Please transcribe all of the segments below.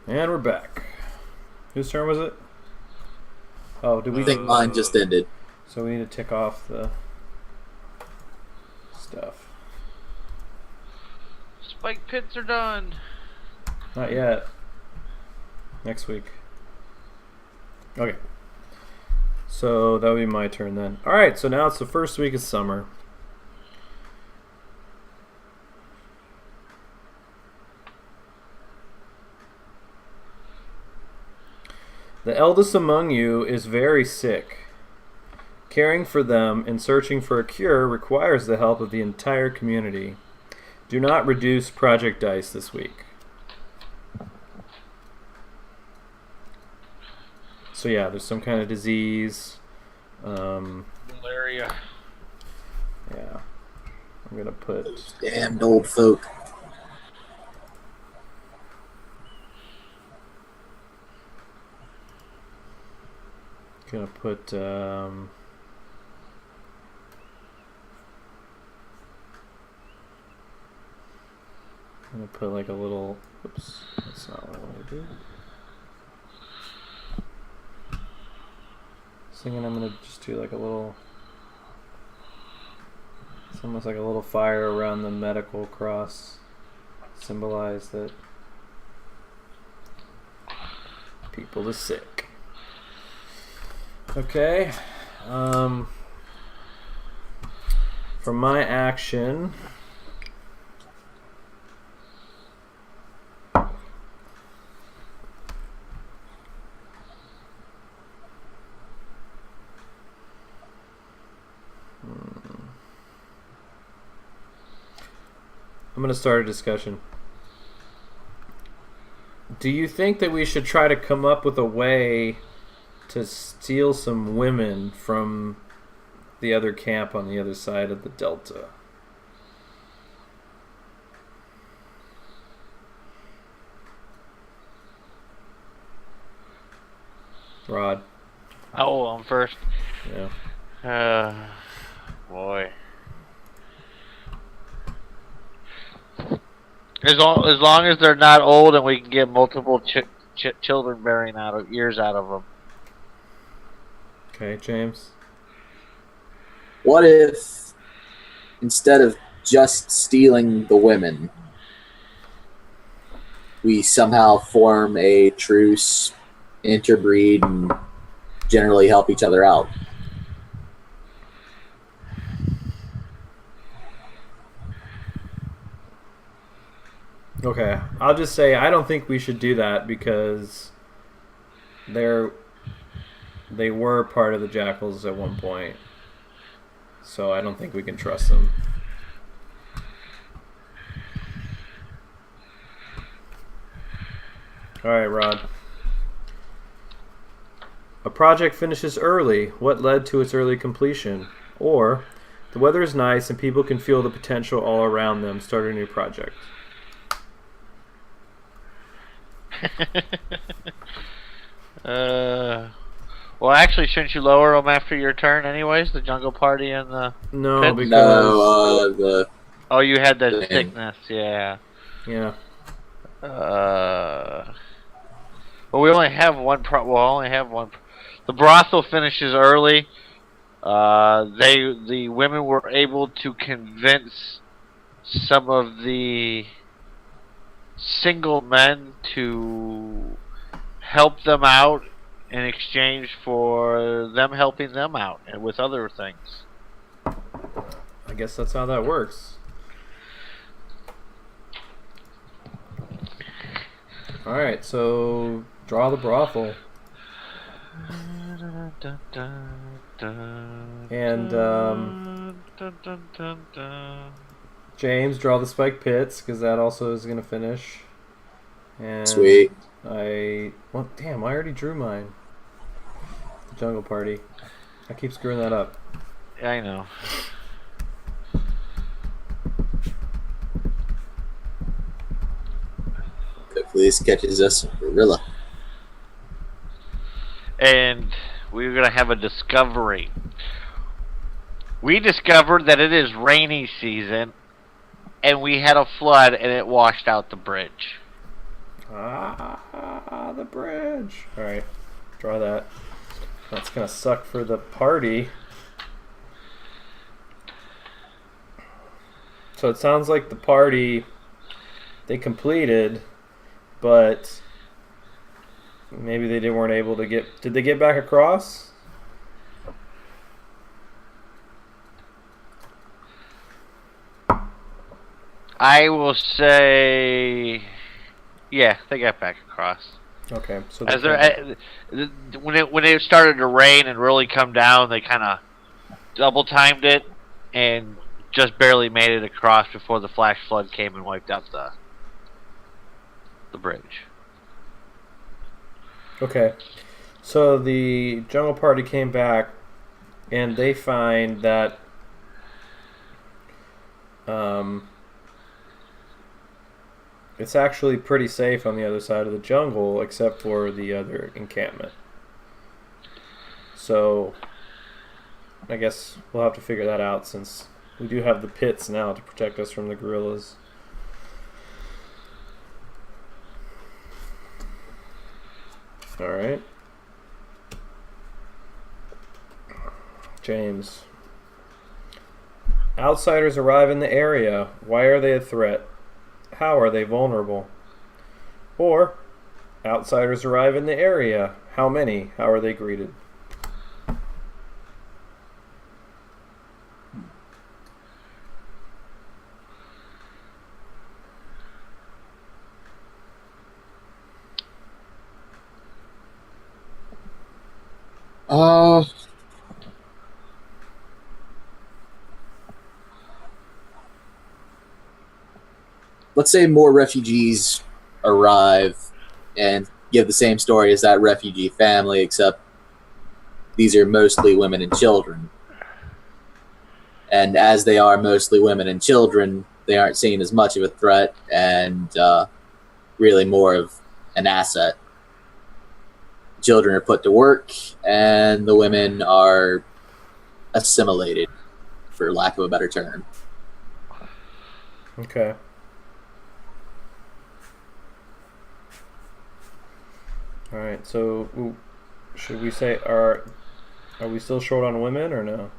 And we're back. Whose turn was it? Oh, did we? I think mine just ended. So we need to tick off the stuff. Spike pits are done. Not yet. Next week. Okay. So that would be my turn then. Alright, so now it's the first week of summer. The eldest among you is very sick. Caring for them and searching for a cure requires the help of the entire community. Do not reduce project dice this week. So yeah, there's some kind of disease. Malaria. Yeah. I'm going to put... Damned old folk. Gonna put like a little. Oops, that's not what I want to do. Thinking I'm gonna just do like a little. It's almost like a little fire around the medical cross, symbolize that people is sick. Okay. For my action, I'm going to start a discussion. Do you think that we should try to come up with a way to steal some women from the other camp on the other side of the Delta? Rod. Oh, I'm first. Yeah. Boy. As long as they're not old and we can get multiple children bearing ears out of them. Okay, James. What if, instead of just stealing the women, we somehow form a truce, interbreed, and generally help each other out? Okay, I'll just say I don't think we should do that because they were part of the Jackals at one point. So I don't think we can trust them. Alright, Rod. A project finishes early. What led to its early completion? Or, the weather is nice and people can feel the potential all around them. Start a new project. Well, actually, shouldn't you lower them after your turn, anyways? The jungle party and the No, pit? because oh, you had the the- sickness, yeah. yeah. Well, we only have one. The brothel finishes early. The women were able to convince some of the single men to help them out in exchange for them helping them out and with other things. I guess that's how that works. Alright, so draw the brothel. And James, draw the spike pits, because that also is going to finish. And Sweet. Well, damn, I already drew mine. The jungle party. I keep screwing that up. Yeah, I know. Hopefully this catches us a gorilla. And we're going to have a discovery. We discovered that it is rainy season, and we had a flood, and it washed out the bridge. The bridge. Alright, draw that. That's gonna suck for the party. So it sounds like the party, they completed, but maybe they weren't able to get... Did they get back across? I will say, yeah, they got back across. Okay, so As when it started to rain and really come down, they kind of double timed it and just barely made it across before the flash flood came and wiped out the bridge. Okay, so the jungle party came back, and they find that it's actually pretty safe on the other side of the jungle, except for the other encampment. So I guess we'll have to figure that out, since we do have the pits now to protect us from the gorillas. Alright. James. Outsiders arrive in the area. Why are they a threat? How are they vulnerable? Or, outsiders arrive in the area. How many? How are they greeted? Let's say more refugees arrive and give the same story as that refugee family, except these are mostly women and children. And as they are mostly women and children, they aren't seen as much of a threat and really more of an asset. Children are put to work, and the women are assimilated, for lack of a better term. Okay. Alright, so should we say, are we still short on women or no?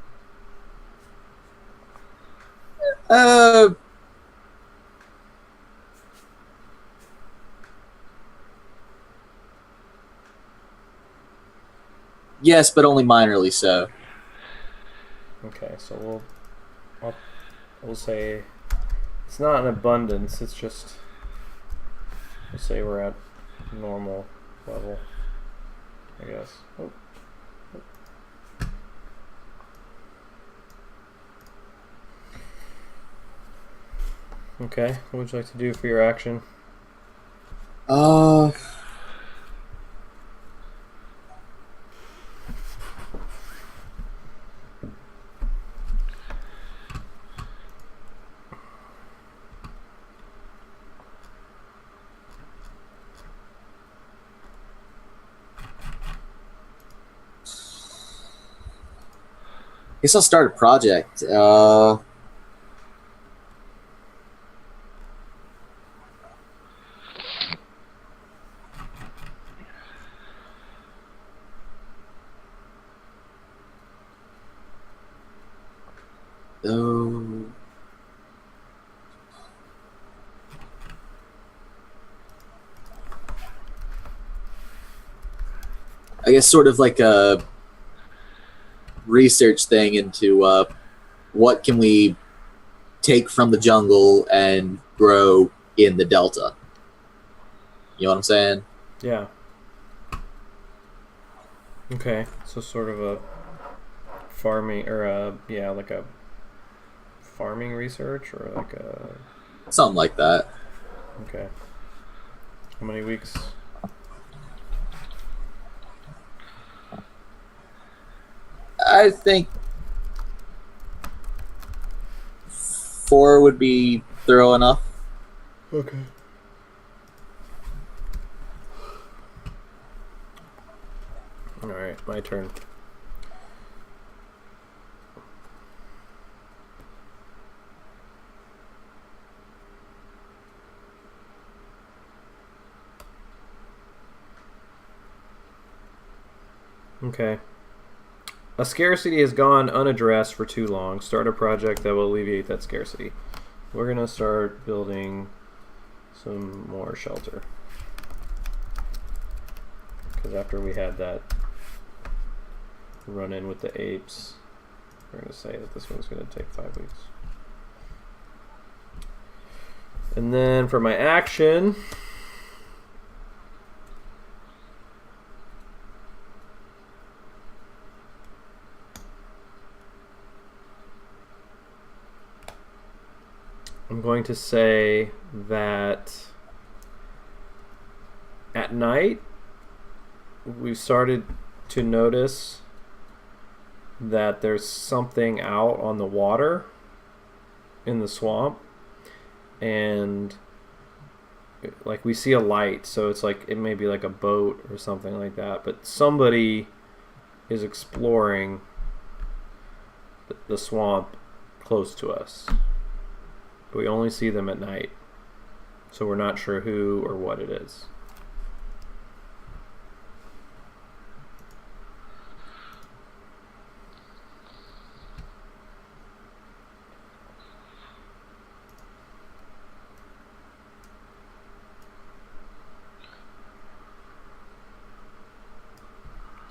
Yes, but only minorly so. Okay, so we'll say it's not an abundance, it's just, we'll say we're at normal level, I guess. Oh. Okay, what would you like to do for your action? Guess I'll start a project. I guess sort of like a research thing into what can we take from the jungle and grow in the delta. You know what I'm saying? Yeah. Okay, so sort of a farming, or like a farming research, or like a... Something like that. Okay. How many weeks? I think 4 would be thorough enough. Okay. Alright, my turn. Okay. A scarcity has gone unaddressed for too long. Start a project that will alleviate that scarcity. We're going to start building some more shelter. Because after we had that run-in with the apes, we're going to say that this one's going to take 5 weeks. And then for my action... I'm going to say that at night we've started to notice that there's something out on the water in the swamp, and like we see a light, so it's like it may be like a boat or something like that, but somebody is exploring the swamp close to us. We only see them at night, so we're not sure who or what it is.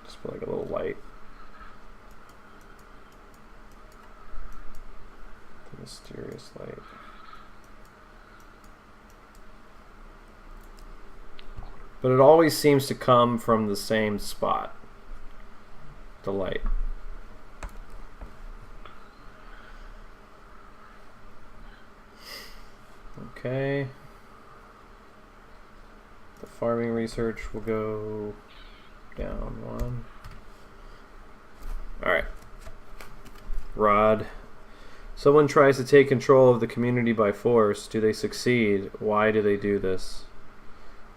Just put like a little light. The mysterious light. But it always seems to come from the same spot. The light. Okay. The farming research will go down 1. Alright. Rod. Someone tries to take control of the community by force. Do they succeed? Why do they do this?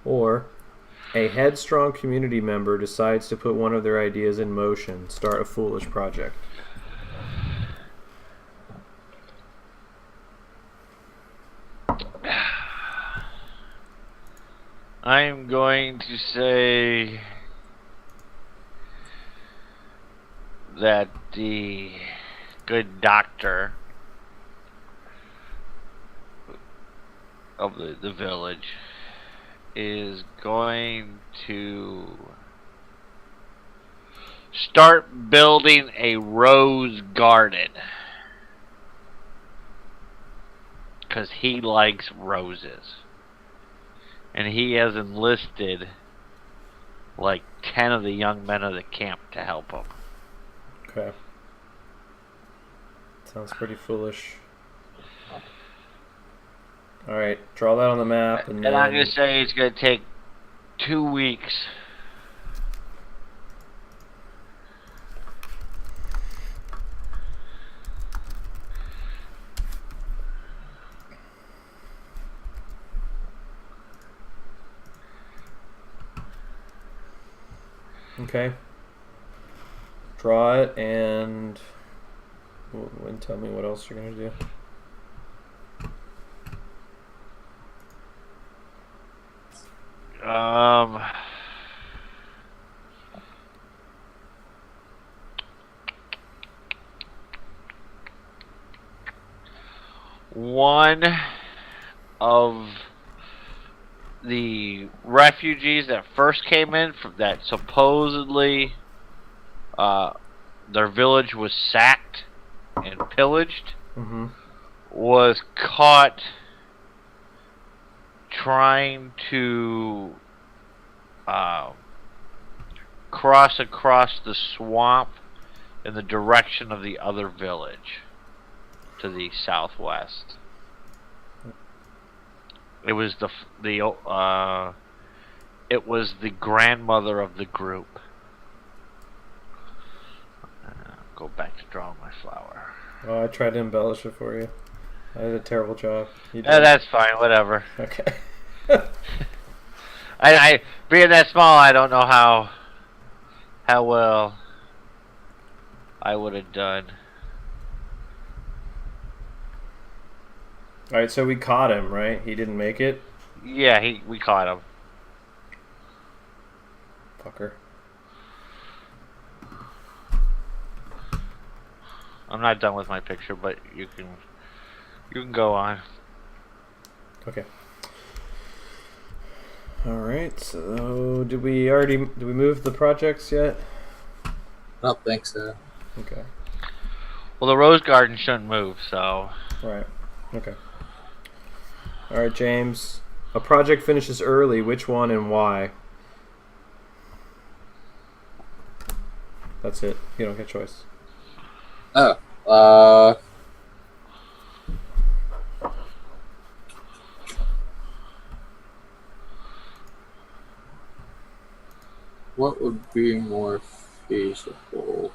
Or... a headstrong community member decides to put one of their ideas in motion. Start a foolish project. I'm going to say that the good doctor of the village is going to start building a rose garden because he likes roses, and he has enlisted like 10 of the young men of the camp to help him. Okay. Sounds pretty foolish. Alright, draw that on the map. And I'm going to say it's going to take 2 weeks. Okay. Draw it and tell me what else you're going to do. One of the refugees that first came in from that supposedly their village was sacked and pillaged, was caught trying to cross across the swamp in the direction of the other village to the southwest. It was the grandmother of the group. Go back to drawing my flower. Oh, I tried to embellish it for you. I did a terrible job. You did. That's fine. Whatever. Okay. I being that small, I don't know how well I would have done. Alright, so we caught him, right? He didn't make it? Yeah, we caught him. Fucker. I'm not done with my picture, but you can go on. Okay. All right. So, did we move the projects yet? I don't think so. Okay. Well, the rose garden shouldn't move, so. Right. Okay. All right, James. A project finishes early. Which one and why? That's it. You don't get a choice. Oh. What would be more feasible?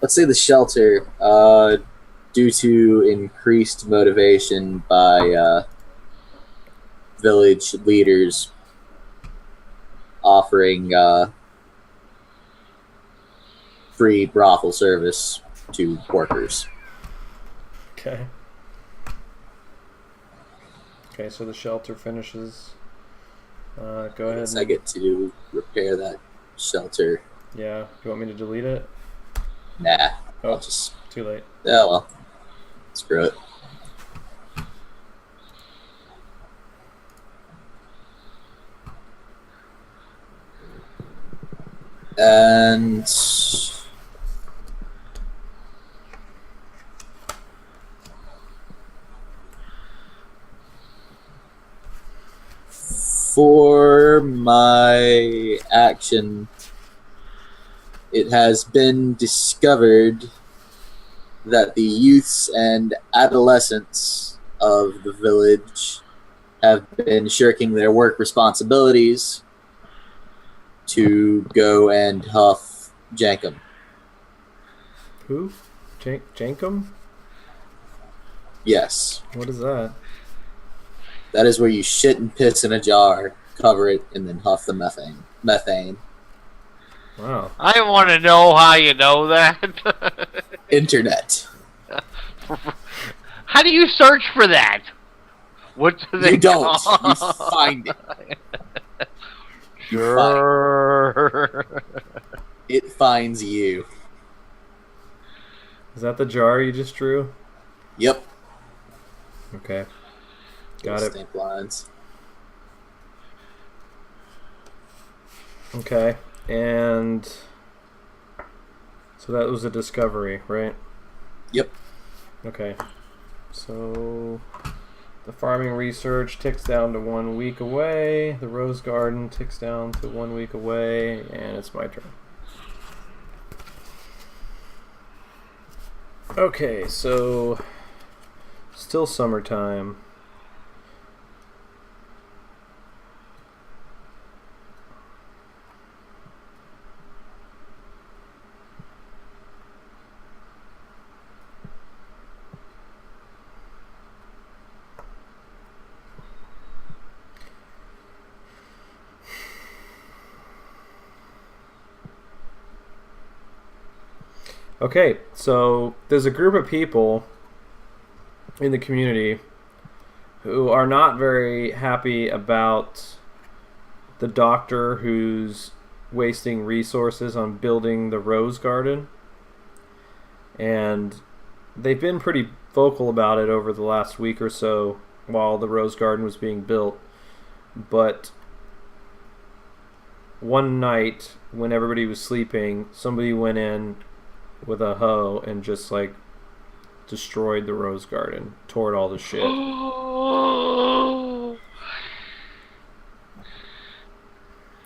Let's say the shelter, due to increased motivation by village leaders offering free brothel service to workers. Okay. Okay, so the shelter finishes. Go ahead. I get to repair that shelter. Yeah. You want me to delete it? Nah. Oh, I'll just. too late. Oh, well. Screw it. And. For my action, it has been discovered that the youths and adolescents of the village have been shirking their work responsibilities to go and huff Jankum. Who? Jankum? Yes. What is that? That is where you shit and piss in a jar, cover it, and then huff the methane. Wow. I want to know how you know that. Internet. How do you search for that? What do they You don't. call? You find it. Sure. It finds you. Is that the jar you just drew? Yep. Okay. Got it. Stamp lines. Okay. And so that was a discovery, right? Yep. Okay. So the farming research ticks down to 1 week away. The rose garden ticks down to 1 week away, and it's my turn. Okay, so still summertime. Okay, so there's a group of people in the community who are not very happy about the doctor who's wasting resources on building the rose garden. And they've been pretty vocal about it over the last week or so while the rose garden was being built. But one night when everybody was sleeping, somebody went in with a hoe and just like destroyed the rose garden, tore it all to shit.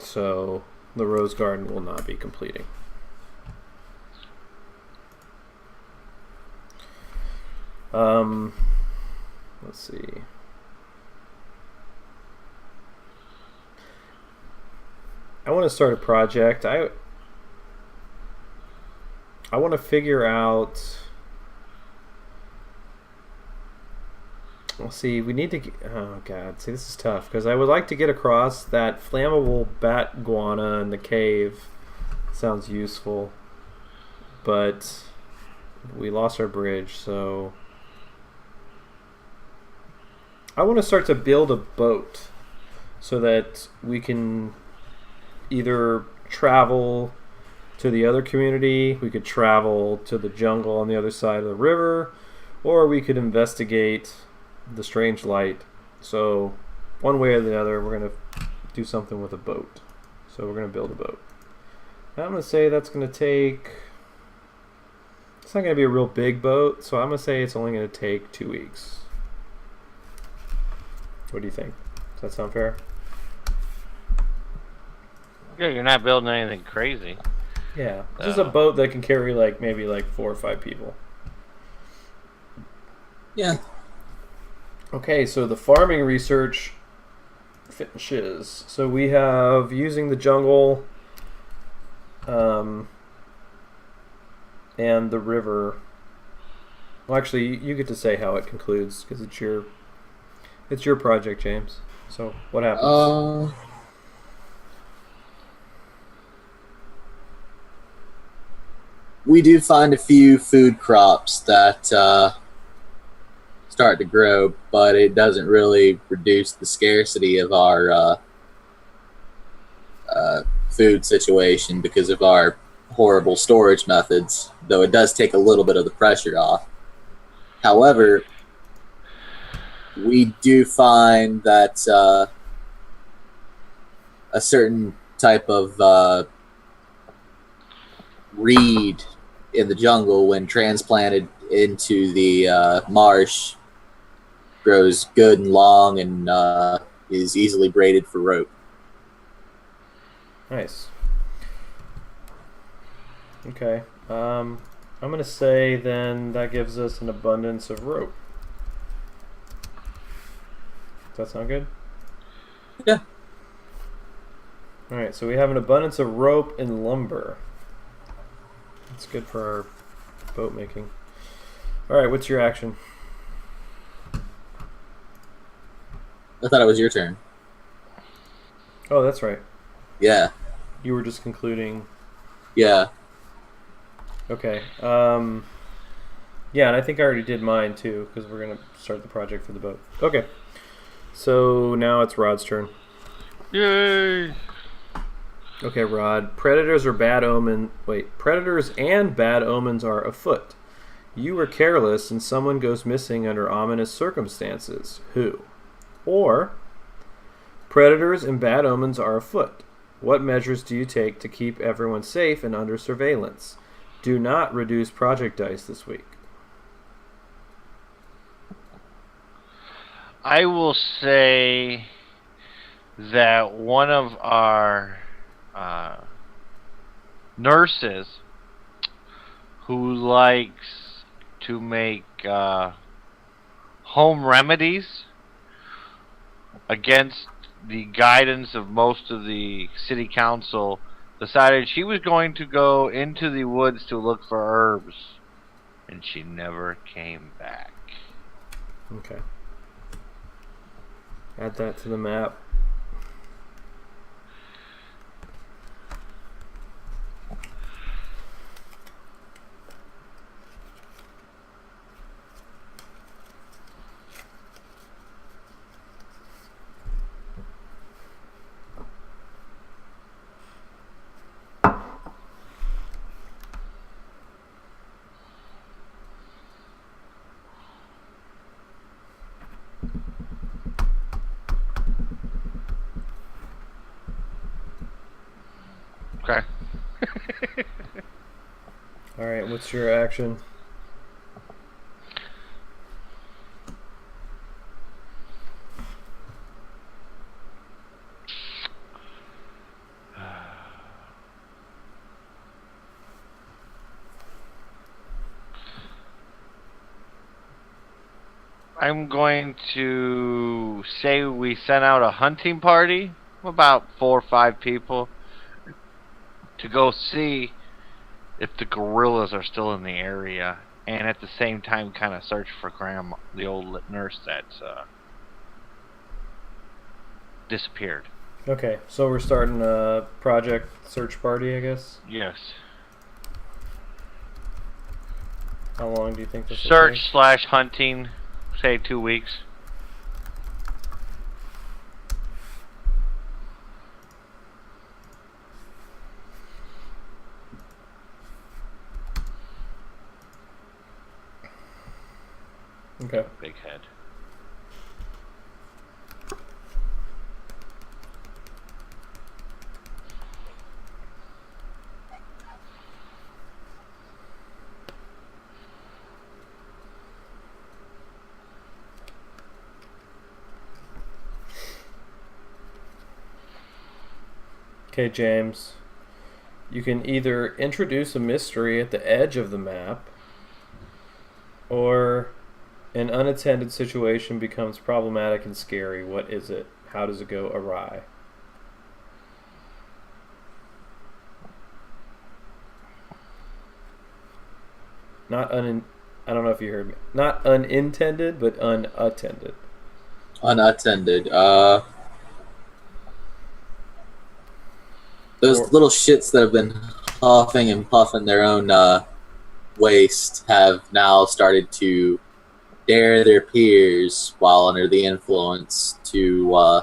So the rose garden will not be completing. Let's see. I want to start a project. I want to figure out. Well, see, we need to. Oh God, see, this is tough because I would like to get across that flammable bat guana in the cave. Sounds useful, but we lost our bridge, so I want to start to build a boat so that we can either travel to the other community, we could travel to the jungle on the other side of the river, or we could investigate the strange light. So one way or the other, we're going to do something with a boat. So we're going to build a boat. Now I'm going to say that's going to take... It's not going to be a real big boat, so I'm going to say it's only going to take 2 weeks. What do you think? Does that sound fair? Yeah, you're not building anything crazy. Yeah, just a boat that can carry maybe 4 or 5 people. Yeah. Okay, so the farming research finishes. So we have using the jungle and the river. Well, actually, you get to say how it concludes because it's your project, James. So what happens? We do find a few food crops that start to grow, but it doesn't really reduce the scarcity of our food situation because of our horrible storage methods, though it does take a little bit of the pressure off. However, we do find that a certain type of reed in the jungle, when transplanted into the marsh, grows good and long and is easily braided for rope. Nice. Okay. I'm going to say then that gives us an abundance of rope. Does that sound good? Yeah. Alright, so we have an abundance of rope and lumber. That's good for our boat making. Alright, what's your action? I thought it was your turn. Oh, that's right. Yeah. You were just concluding. Yeah. Okay. Yeah, and I think I already did mine too, because we're going to start the project for the boat. Okay. So now it's Rod's turn. Yay! Okay, Rod. Predators and bad omens are afoot. You were careless and someone goes missing under ominous circumstances. Who? Or, predators and bad omens are afoot. What measures do you take to keep everyone safe and under surveillance? Do not reduce project dice this week. I will say that one of our nurses who likes to make home remedies against the guidance of most of the city council decided she was going to go into the woods to look for herbs, and she never came back. Okay. Add that to the map. Okay. Alright, what's your action? I'm going to say we sent out a hunting party, about 4 or 5 people, to go see if the gorillas are still in the area, and at the same time kind of search for Grandma, the old nurse that's disappeared. Okay, so we're starting a project search party, I guess. Yes. How long do you think this will Search / hunting, say 2 weeks. Okay. Big head. Okay, James. You can either introduce a mystery at the edge of the map, or an unattended situation becomes problematic and scary. What is it? How does it go awry? I don't know if you heard me. Not unintended, but unattended. Unattended. Those little shits that have been huffing and puffing their own waste have now started to dare their peers while under the influence to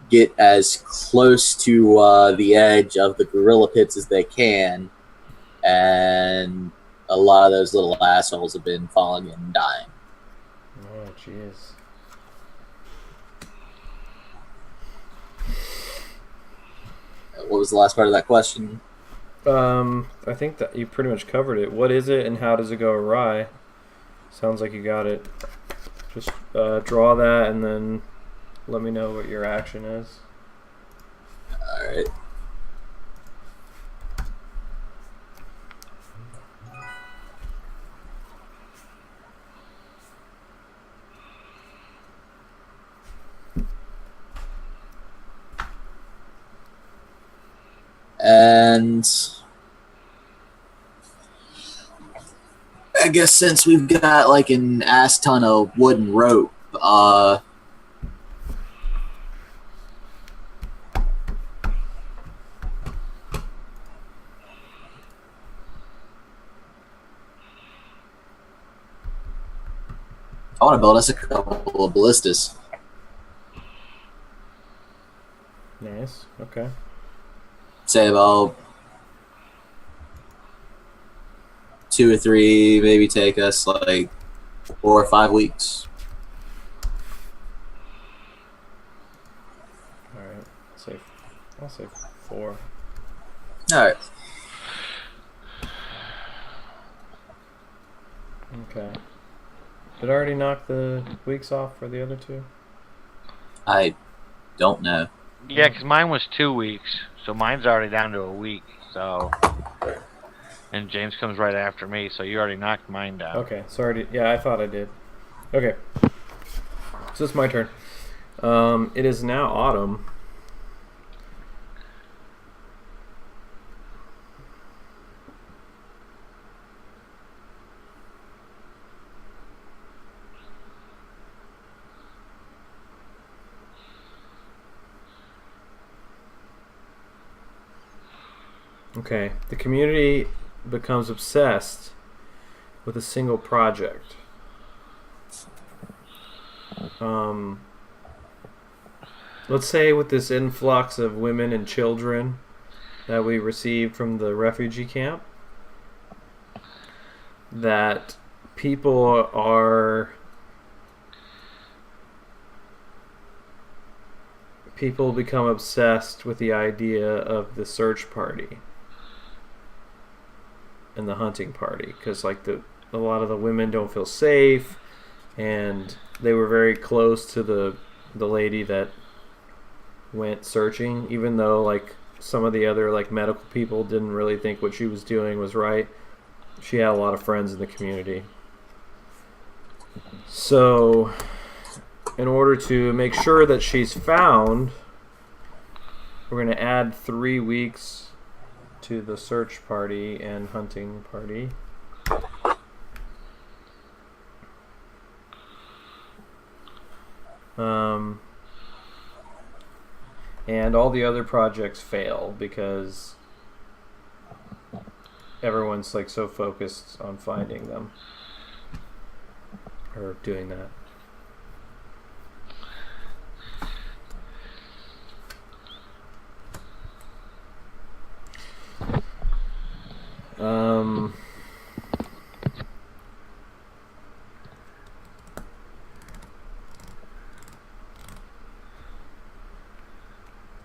get as close to the edge of the gorilla pits as they can, and a lot of those little assholes have been falling and dying. Oh, jeez. What was the last part of that question? I think that you pretty much covered it. What is it and how does it go awry? Sounds like you got it. Just draw that and then let me know what your action is. Alright. And I guess since we've got like an ass ton of wooden rope, I want to build us a couple of ballistas. Nice. Okay. Say about 2 or 3, maybe take us like 4 or 5 weeks. All right. I'll say 4. All right. Okay. Did I already knock the weeks off for the other 2? I don't know. Yeah, because mine was 2 weeks, so mine's already down to a week. So, and James comes right after me, so you already knocked mine down. Okay. Sorry. Yeah, I thought I did. Okay. So it's my turn. It is now autumn. Okay, the community becomes obsessed with a single project. Let's say with this influx of women and children that we received from the refugee camp, that people become obsessed with the idea of the search party and the hunting party, because like a lot of the women don't feel safe, and they were very close to the lady that went searching, even though like some of the other like medical people didn't really think what she was doing was right. She had a lot of friends in the community. So in order to make sure that she's found, We're going to add 3 weeks to the search party and hunting party. And all the other projects fail because everyone's like so focused on finding them or doing that.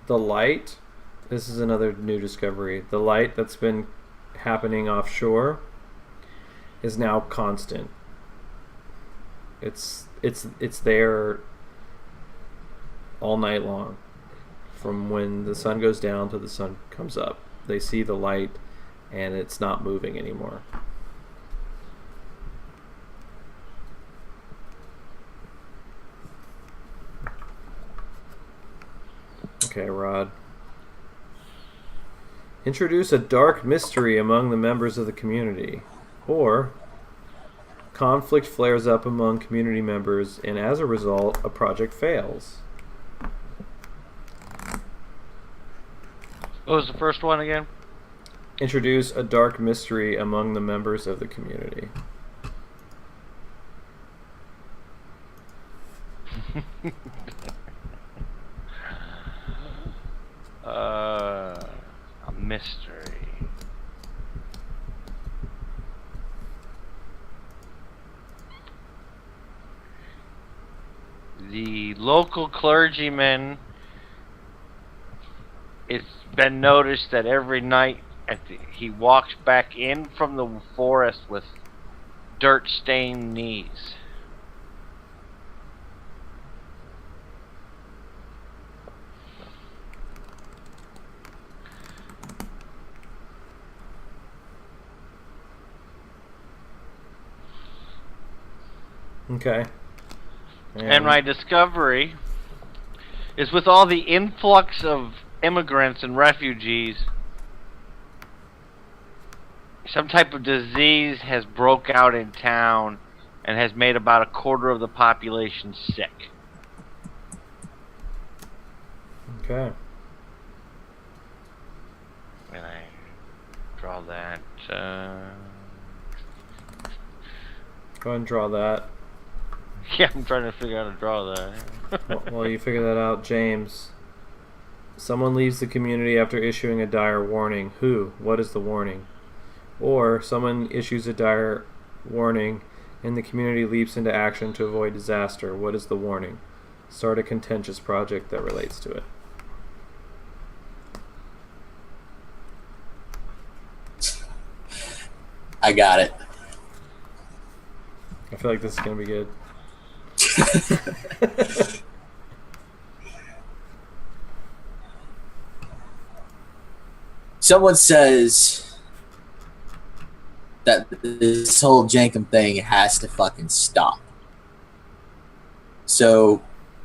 The light, this is another new discovery. The light that's been happening offshore is now constant. It's there all night long. From when the sun goes down to the sun comes up. They see the light and it's not moving anymore. Okay, Rod. Introduce a dark mystery among the members of the community. Or, conflict flares up among community members, and as a result, a project fails. What was the first one again? Introduce a dark mystery among the members of the community. A mystery. The local clergyman, it's been noticed that every night he walks back in from the forest with dirt-stained knees. Okay. And my discovery is with all the influx of immigrants and refugees, some type of disease has broke out in town and has made about a quarter of the population sick. Okay. And I draw that. Go ahead and draw that. Yeah, I'm trying to figure out how to draw that. While you figure that out, James. Someone leaves the community after issuing a dire warning. Who? What is the warning? Or someone issues a dire warning and the community leaps into action to avoid disaster. What is the warning? Start a contentious project that relates to it. I got it. I feel like this is going to be good. Someone says that this whole Jankum thing has to fucking stop. So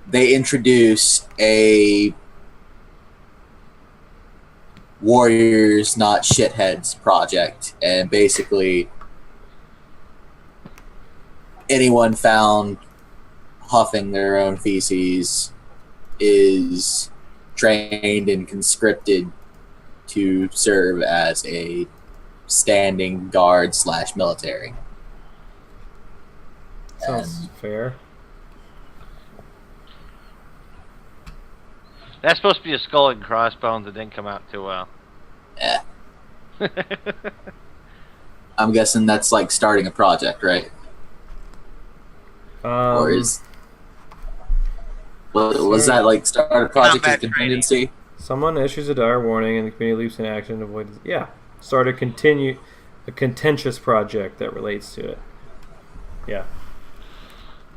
they introduce a Warriors Not Shitheads project, and basically anyone found huffing their own feces is trained and conscripted to serve as a standing guard / military. Sounds fair. That's supposed to be a skull and crossbones that didn't come out too well. Yeah. I'm guessing that's like starting a project, right? Or is... Was that like start a project as a contingency? Someone issues a dire warning and the community leaps in action to avoid... Yeah. Start a contentious project that relates to it. Yeah.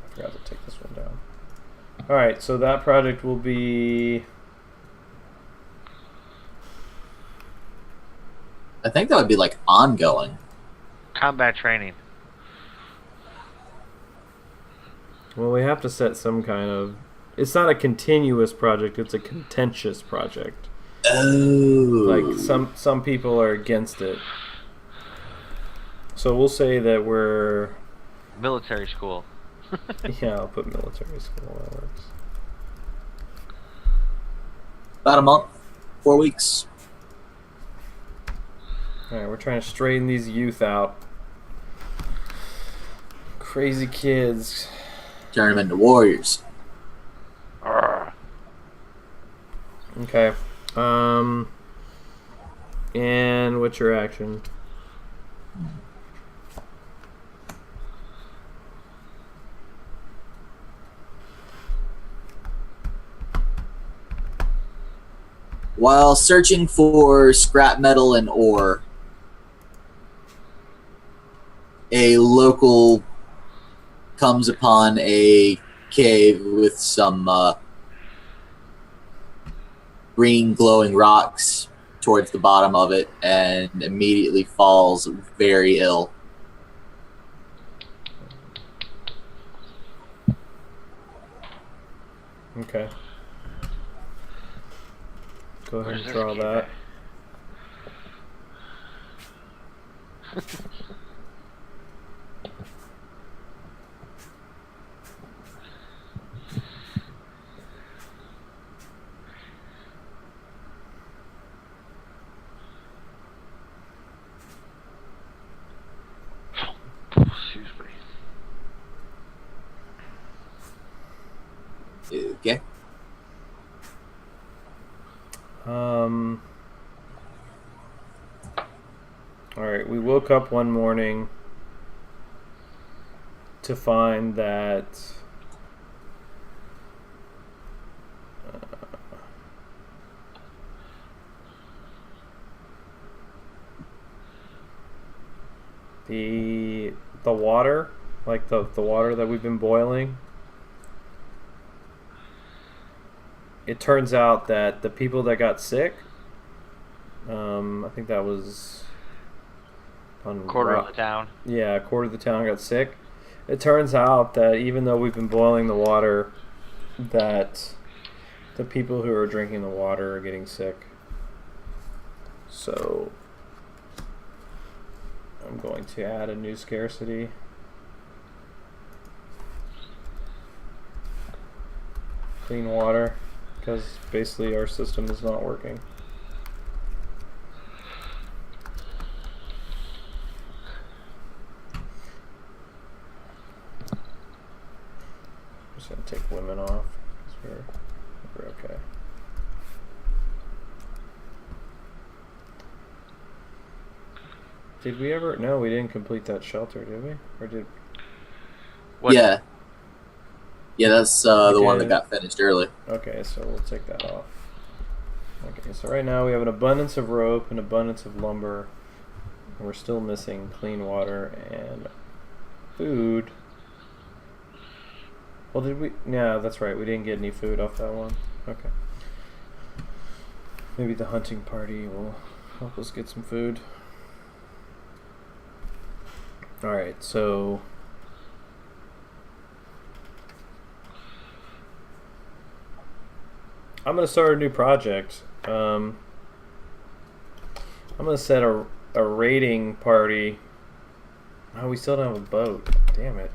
I forgot to take this one down. Alright, so that project will be... I think that would be like ongoing. Combat training. Well, we have to set some kind of... It's not a continuous project, it's a contentious project. Oh. Like some people are against it. So we'll say that we're Military school. yeah, I'll put military school. That works. About a month, 4 weeks. All right, we're trying to straighten these youth out. Crazy kids. Turn them into warriors. Arrgh. Okay. And what's your action? While searching for scrap metal and ore, a local comes upon a cave with some green glowing rocks towards the bottom of it and immediately falls very ill. Okay. Go ahead Where's and this draw kid that. Excuse me. Okay. Alright, we woke up one morning to find that the water, like the water that we've been boiling, it turns out that the people that got sick, I think that was on Quarter of the town. Yeah, a quarter of the town got sick. It turns out that even though we've been boiling the water, that the people who are drinking the water are getting sick. So I'm going to add a new scarcity. Clean water, because basically our system is not working. I'm just going to take women off, because we're okay. Did we ever? No, we didn't complete that shelter, did we? Or did? What? Yeah. Yeah, that's the one that got finished early. Okay, so we'll take that off. Okay, so right now we have an abundance of rope, an abundance of lumber, and we're still missing clean water and food. Well, did we? No, that's right. We didn't get any food off that one. Okay. Maybe the hunting party will help us get some food. Alright, so I'm going to start a new project. I'm going to set a raiding party. Oh, we still don't have a boat. Damn it.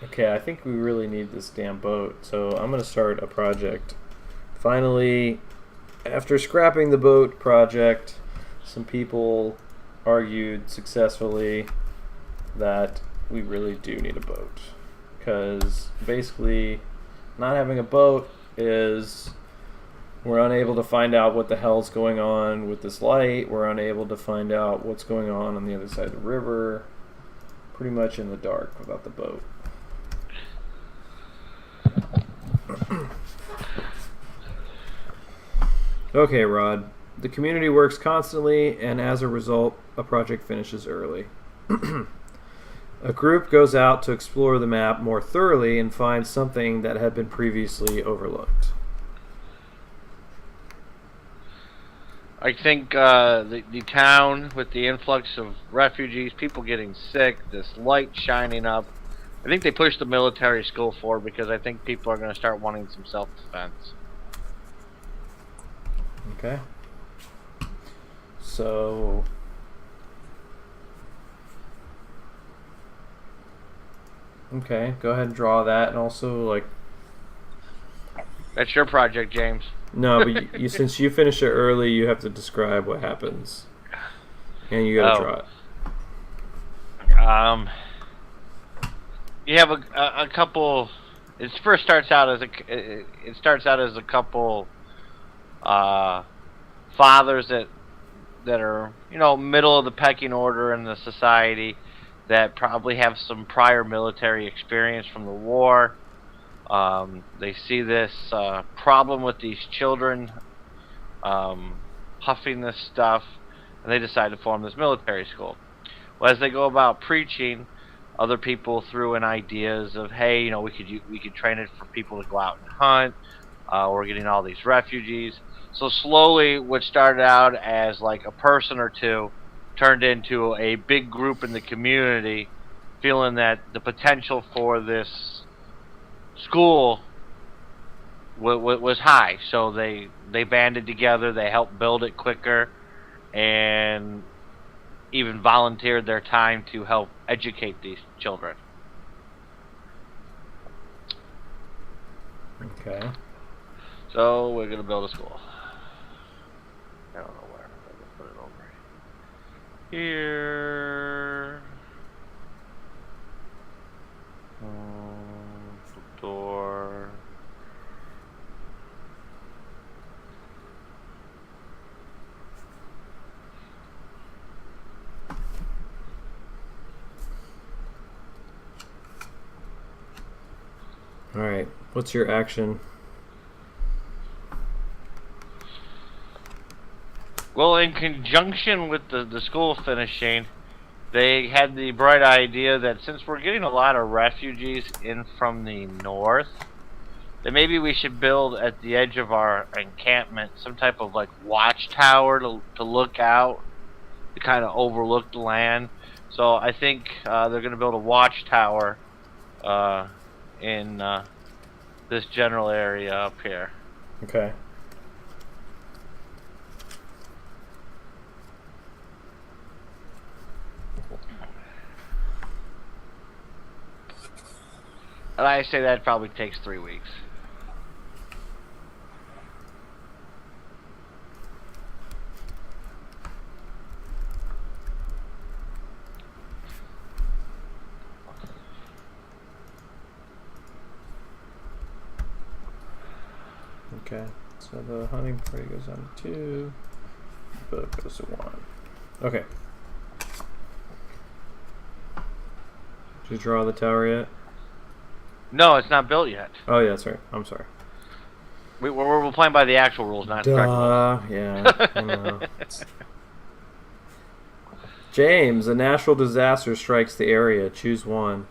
Okay, I think we really need this damn boat. So I'm going to start a project. Finally, after scrapping the boat project, some people argued successfully that we really do need a boat. Because basically, not having a boat is we're unable to find out what the hell's going on with this light. We're unable to find out what's going on the other side of the river. Pretty much in the dark without the boat. Okay, Rod. The community works constantly, and as a result, a project finishes early. A group goes out to explore the map more thoroughly and finds something that had been previously overlooked. I think the town with the influx of refugees, people getting sick, this light shining up I think they pushed the military school forward because I think people are going to start wanting some self-defense. Okay. So... Okay, go ahead and draw that, and also, like... That's your project, James. No, but you since you finished it early, you have to describe what happens. And you gotta draw it. You have a couple... It first starts out as a couple fathers that are, you know, middle of the pecking order in the society, that probably have some prior military experience from the war. They see this problem with these children huffing this stuff, and they decide to form this military school. Well, as they go about preaching, other people threw in ideas of, hey, you know, we could train it for people to go out and hunt. We're getting all these refugees. So slowly, what started out as like a person or two turned into a big group in the community, feeling that the potential for this school was high. So they banded together, they helped build it quicker, and even volunteered their time to help educate these children. Okay. So we're gonna build a school. I don't know where. I'm gonna put it over here. Door. All right. What's your action? Well, in conjunction with the school finishing, they had the bright idea that since we're getting a lot of refugees in from the north, that maybe we should build at the edge of our encampment some type of like watchtower to look out, to kind of overlook the land. So I think they're going to build a watchtower in this general area up here. Okay. And I say that probably takes 3 weeks. Okay. So the hunting party goes on to 2. The boat goes to 1. Okay. Did you draw the tower yet? No, it's not built yet. Oh, yeah, that's right. I'm sorry. We're playing by the actual rules, not the correct rules. Yeah, I know. James, a natural disaster strikes the area. Choose one.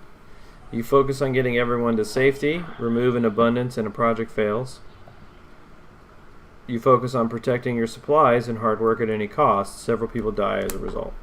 You focus on getting everyone to safety, remove an abundance, and a project fails. You focus on protecting your supplies and hard work at any cost. Several people die as a result.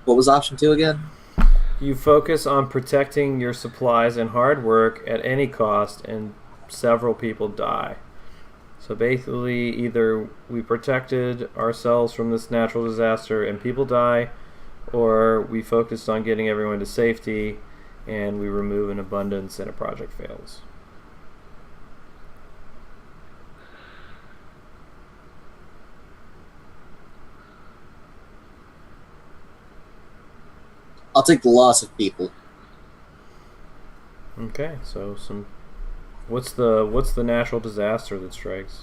What was option 2 again? You focus on protecting your supplies and hard work at any cost, and several people die. So basically, either we protected ourselves from this natural disaster and people die, or we focused on getting everyone to safety and we remove an abundance and a project fails. I'll take the loss of people. Okay, so what's the natural disaster that strikes?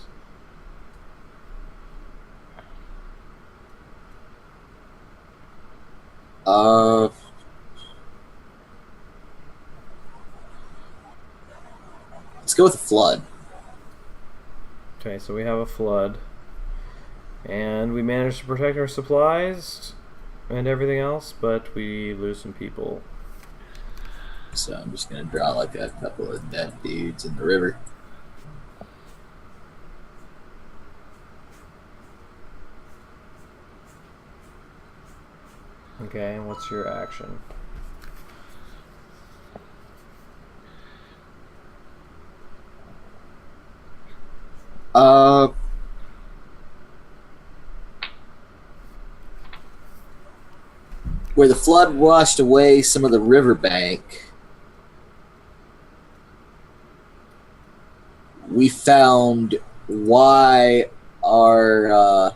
Uh, let's go with a flood. Okay, so we have a flood. And we managed to protect our supplies and everything else, but we lose some people. So I'm just gonna draw like a couple of dead dudes in the river. Okay, and what's your action? Where the flood washed away some of the riverbank, we found why our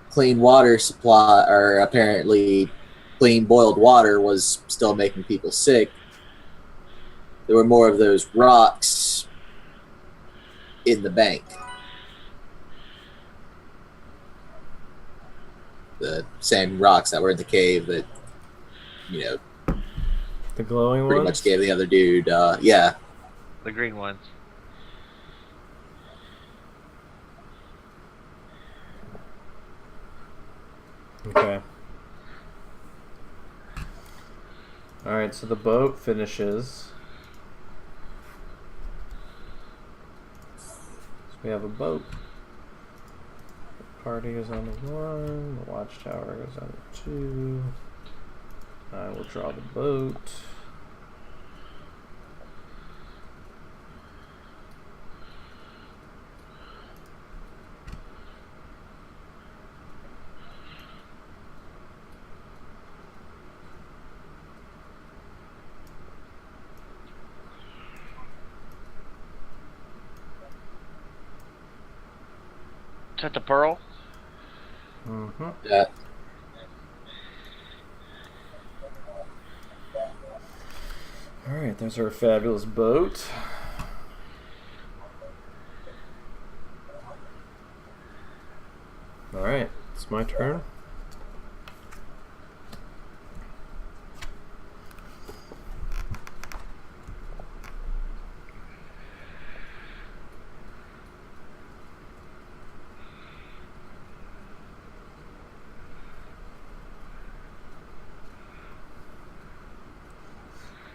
clean water supply, or apparently clean boiled water, was still making people sick. There were more of those rocks in the bank. The same rocks that were in the cave that, you know, The glowing pretty ones? much gave the other dude, yeah. The green ones. Okay. Alright, so the boat finishes. So we have a boat. The party is on the 1. The watchtower goes on the 2. I will draw the boat. Is that the pearl? Mm-hmm. Yeah. Alright, there's our fabulous boat. Alright, it's my turn.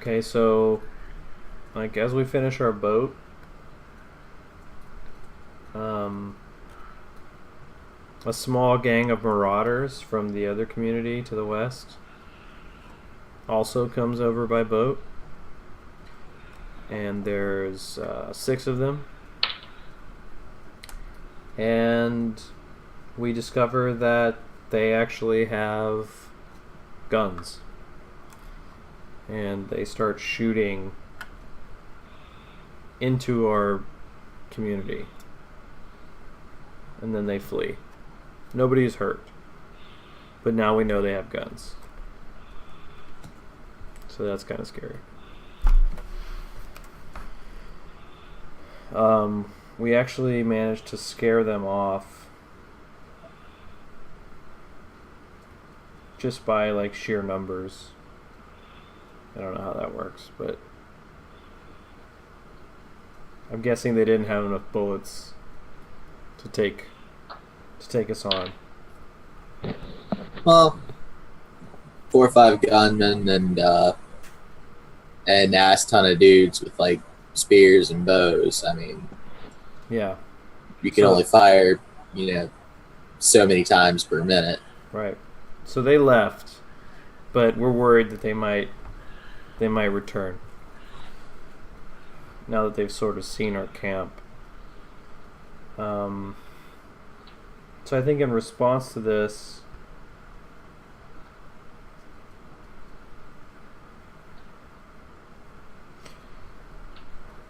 Okay, so like as we finish our boat, a small gang of marauders from the other community to the west also comes over by boat, and there's 6 of them, and we discover that they actually have guns. And they start shooting into our community. And then they flee. Nobody is hurt. But now we know they have guns. So that's kind of scary. We actually managed to scare them off just by like sheer numbers. I don't know how that works, but I'm guessing they didn't have enough bullets to take us on. Well, 4 or 5 gunmen and an ass ton of dudes with like spears and bows. I mean, Yeah, you can only fire, so many times per minute. right. So they left, but we're worried that they might return now that they've sort of seen our camp. So I think in response to this,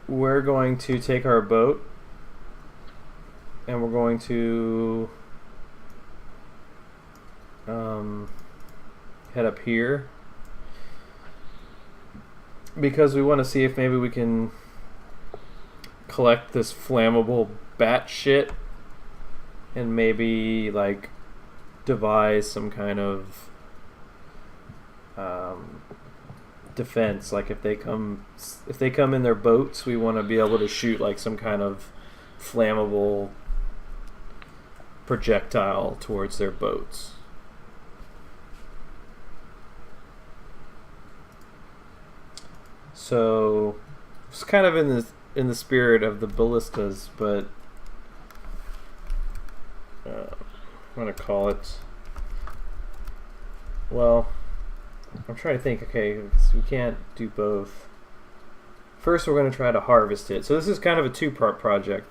we're going to take our boat and we're going to head up here because we want to see if maybe we can collect this flammable bat shit and maybe like devise some kind of defense. Like if they come in their boats, we want to be able to shoot like some kind of flammable projectile towards their boats. So it's kind of in the spirit of the ballistas, but I'm gonna call it. Well, I'm trying to think. Okay, so we can't do both. First, we're going to try to harvest it. So this is kind of a two-part project.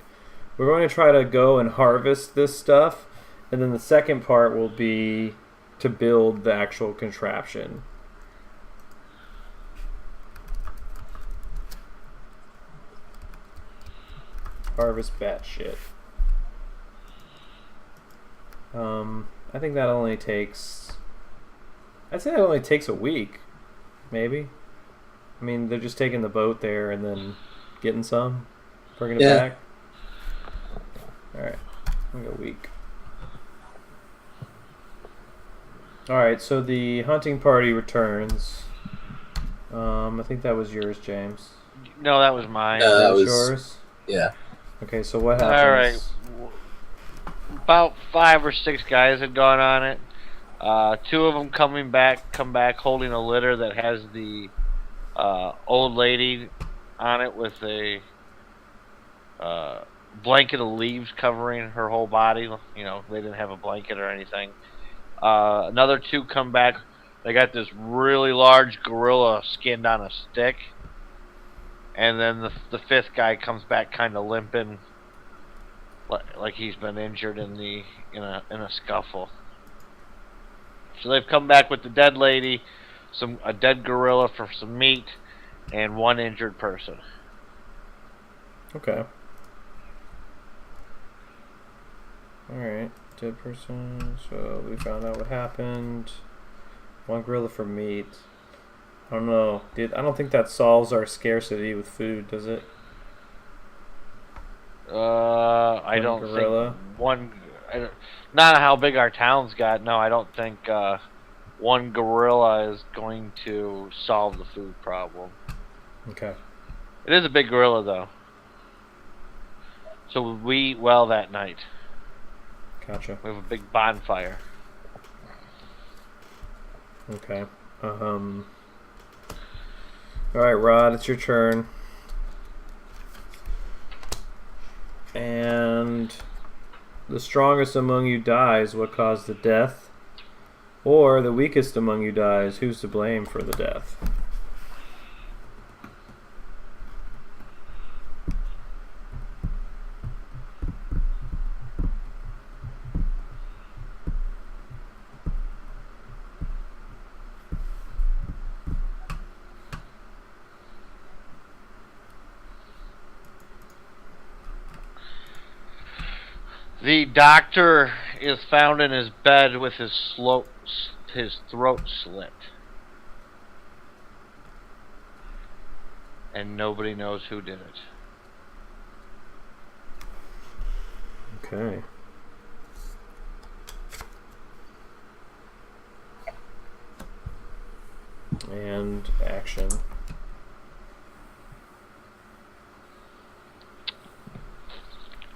We're going to try to go and harvest this stuff, and then the second part will be to build the actual contraption. Harvest bat shit. I think that only takes... I'd say that only takes a week, maybe. I mean, they're just taking the boat there and then getting some, bringing it back. Alright, like a week. Alright, so the hunting party returns. I think that was yours, James. No, that was mine. That was yours? Yeah. Okay, so what happens? Alright. About 5 or 6 guys had gone on it. 2 of them come back holding a litter that has the old lady on it with a blanket of leaves covering her whole body. You know, they didn't have a blanket or anything. Another 2 come back. They got this really large gorilla skinned on a stick. And then the 5th guy comes back kind of limping, like he's been injured in a scuffle. So they've come back with the dead lady, a dead gorilla for some meat, and 1 injured person. Okay. Alright, dead person. So we found out what happened. 1 gorilla for meat. I don't know. I don't think that solves our scarcity with food, does it? I don't think one. Not how big our town's got. No, I don't think 1 gorilla is going to solve the food problem. Okay. It is a big gorilla, though. So we eat well that night. Gotcha. We have a big bonfire. Okay. Alright, Rod, it's your turn. And the strongest among you dies. What caused the death? Or the weakest among you dies. Who's to blame for the death? The doctor is found in his bed with his throat slit. And nobody knows who did it. Okay. And action.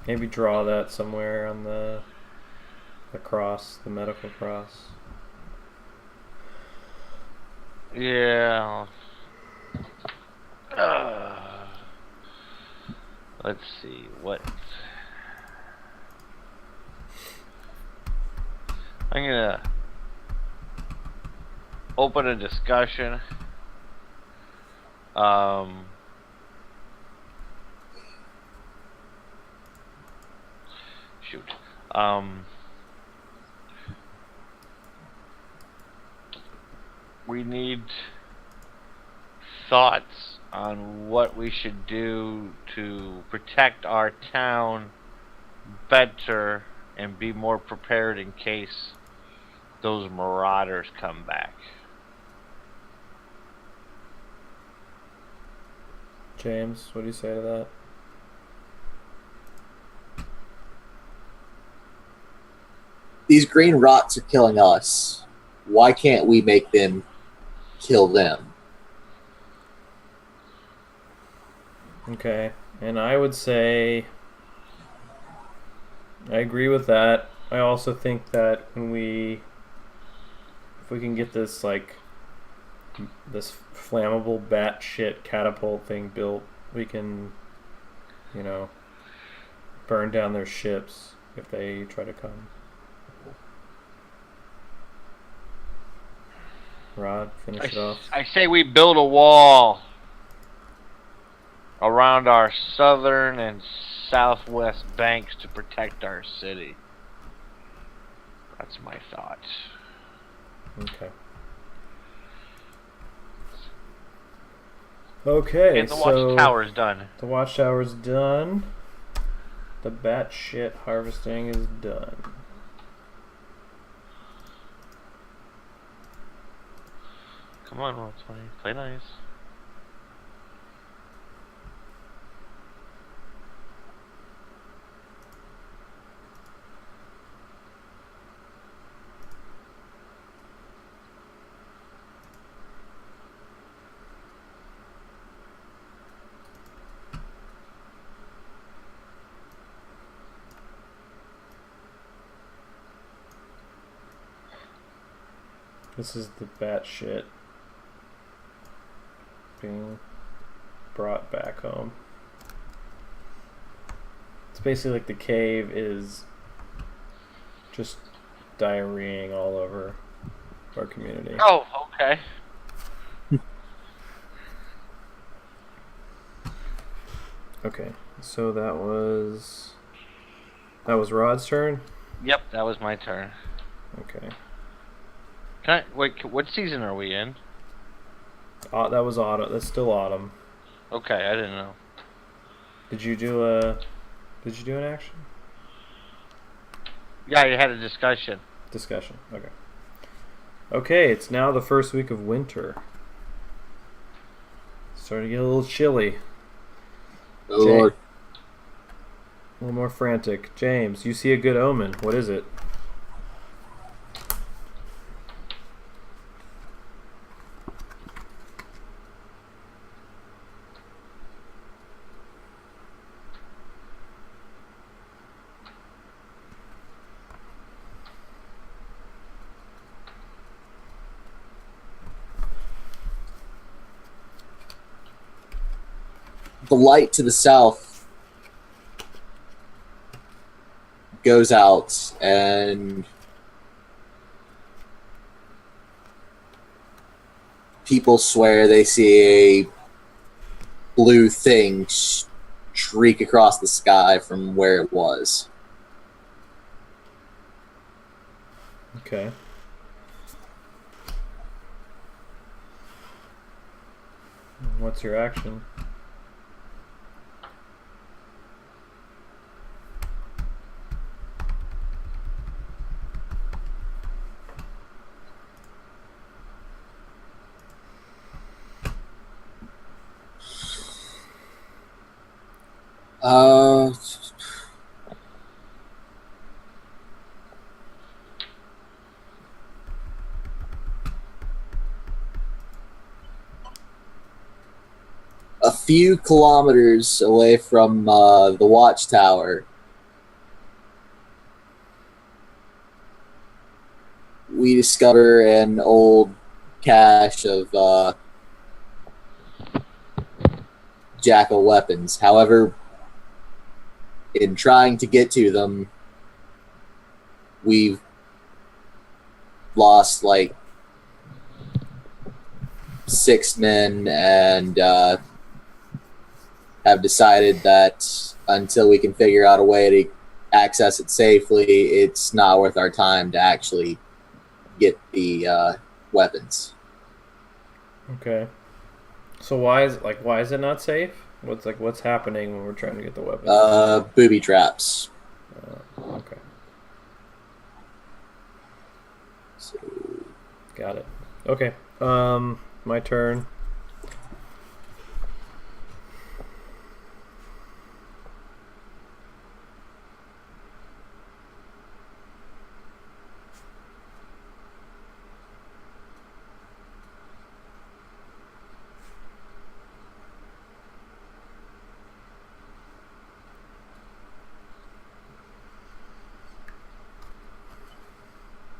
Maybe draw that somewhere on the cross, the medical cross. Yeah. Let's see what. I'm gonna open a discussion. Shoot. We need thoughts on what we should do to protect our town better and be more prepared in case those marauders come back. James, what do you say to that? these green rots are killing us. Why can't we make them kill them? Okay, and I would say I agree with that. I also think that if we can get this this flammable batshit catapult thing built, we can, burn down their ships if they try to come. Rod, finish it off. I say we build a wall around our southern and southwest banks to protect our city. That's my thought. Okay. Okay, and the watchtower's done. The watchtower's done. The batshit harvesting is done. Come on, Roll 20. Play nice. This is the batshit being brought back home. It's basically like the cave is just diarrheaing all over our community. Oh, okay. Okay, so that was Rod's turn? Yep, that was my turn. Okay. Wait, what season are we in? That was autumn. That's still autumn. Okay, I didn't know. Did you do an action? Yeah, you had a discussion. Discussion. Okay. Okay, it's now the first week of winter. Starting to get a little chilly. Oh, Lord. A little more frantic. James, you see a good omen. What is it? The light to the south goes out, and people swear they see a blue thing streak across the sky from where it was. Okay. What's your action? A few kilometers away from the watchtower, we discover an old cache of jackal weapons. However, in trying to get to them, we've lost like 6 men and have decided that until we can figure out a way to access it safely, it's not worth our time to actually get the weapons. Okay. So why is it not safe? What's happening when we're trying to get the weapons? Booby traps. Okay. So, Got it. Okay. My turn.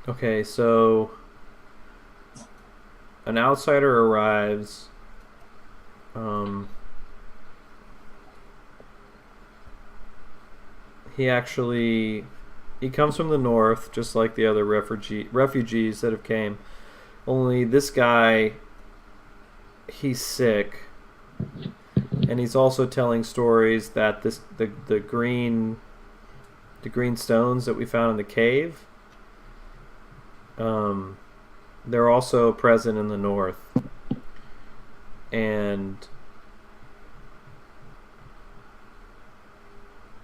Okay, so an outsider arrives. He comes from the north, just like the other refugees that have came. Only this guy, he's sick, and he's also telling stories that the green stones that we found in the cave, they're also present in the north, and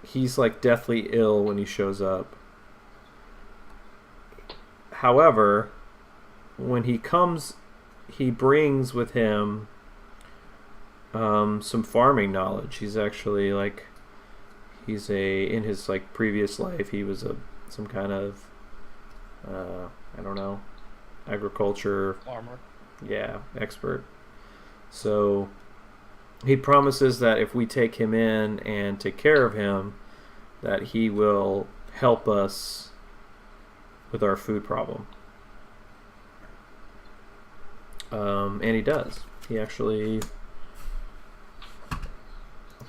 he's like deathly ill when he shows up. However, when he comes, he brings with him some farming knowledge. He's actually like, in his like previous life, he was some kind of I don't know, agriculture Farmer. Yeah, expert. So he promises that if we take him in and take care of him, that he will help us with our food problem. And he does. He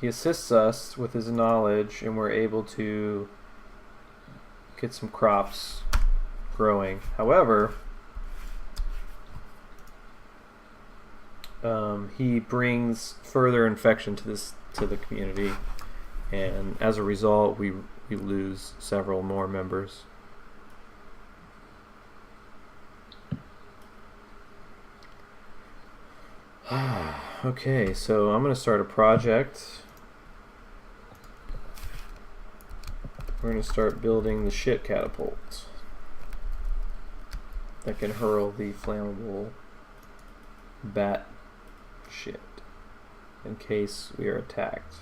assists us with his knowledge, and we're able to get some crops growing. However, he brings further infection to the community, and as a result, we lose several more members. Okay, so I'm going to start a project. We're going to start building the shit catapult that can hurl the flammable bat shit in case we are attacked.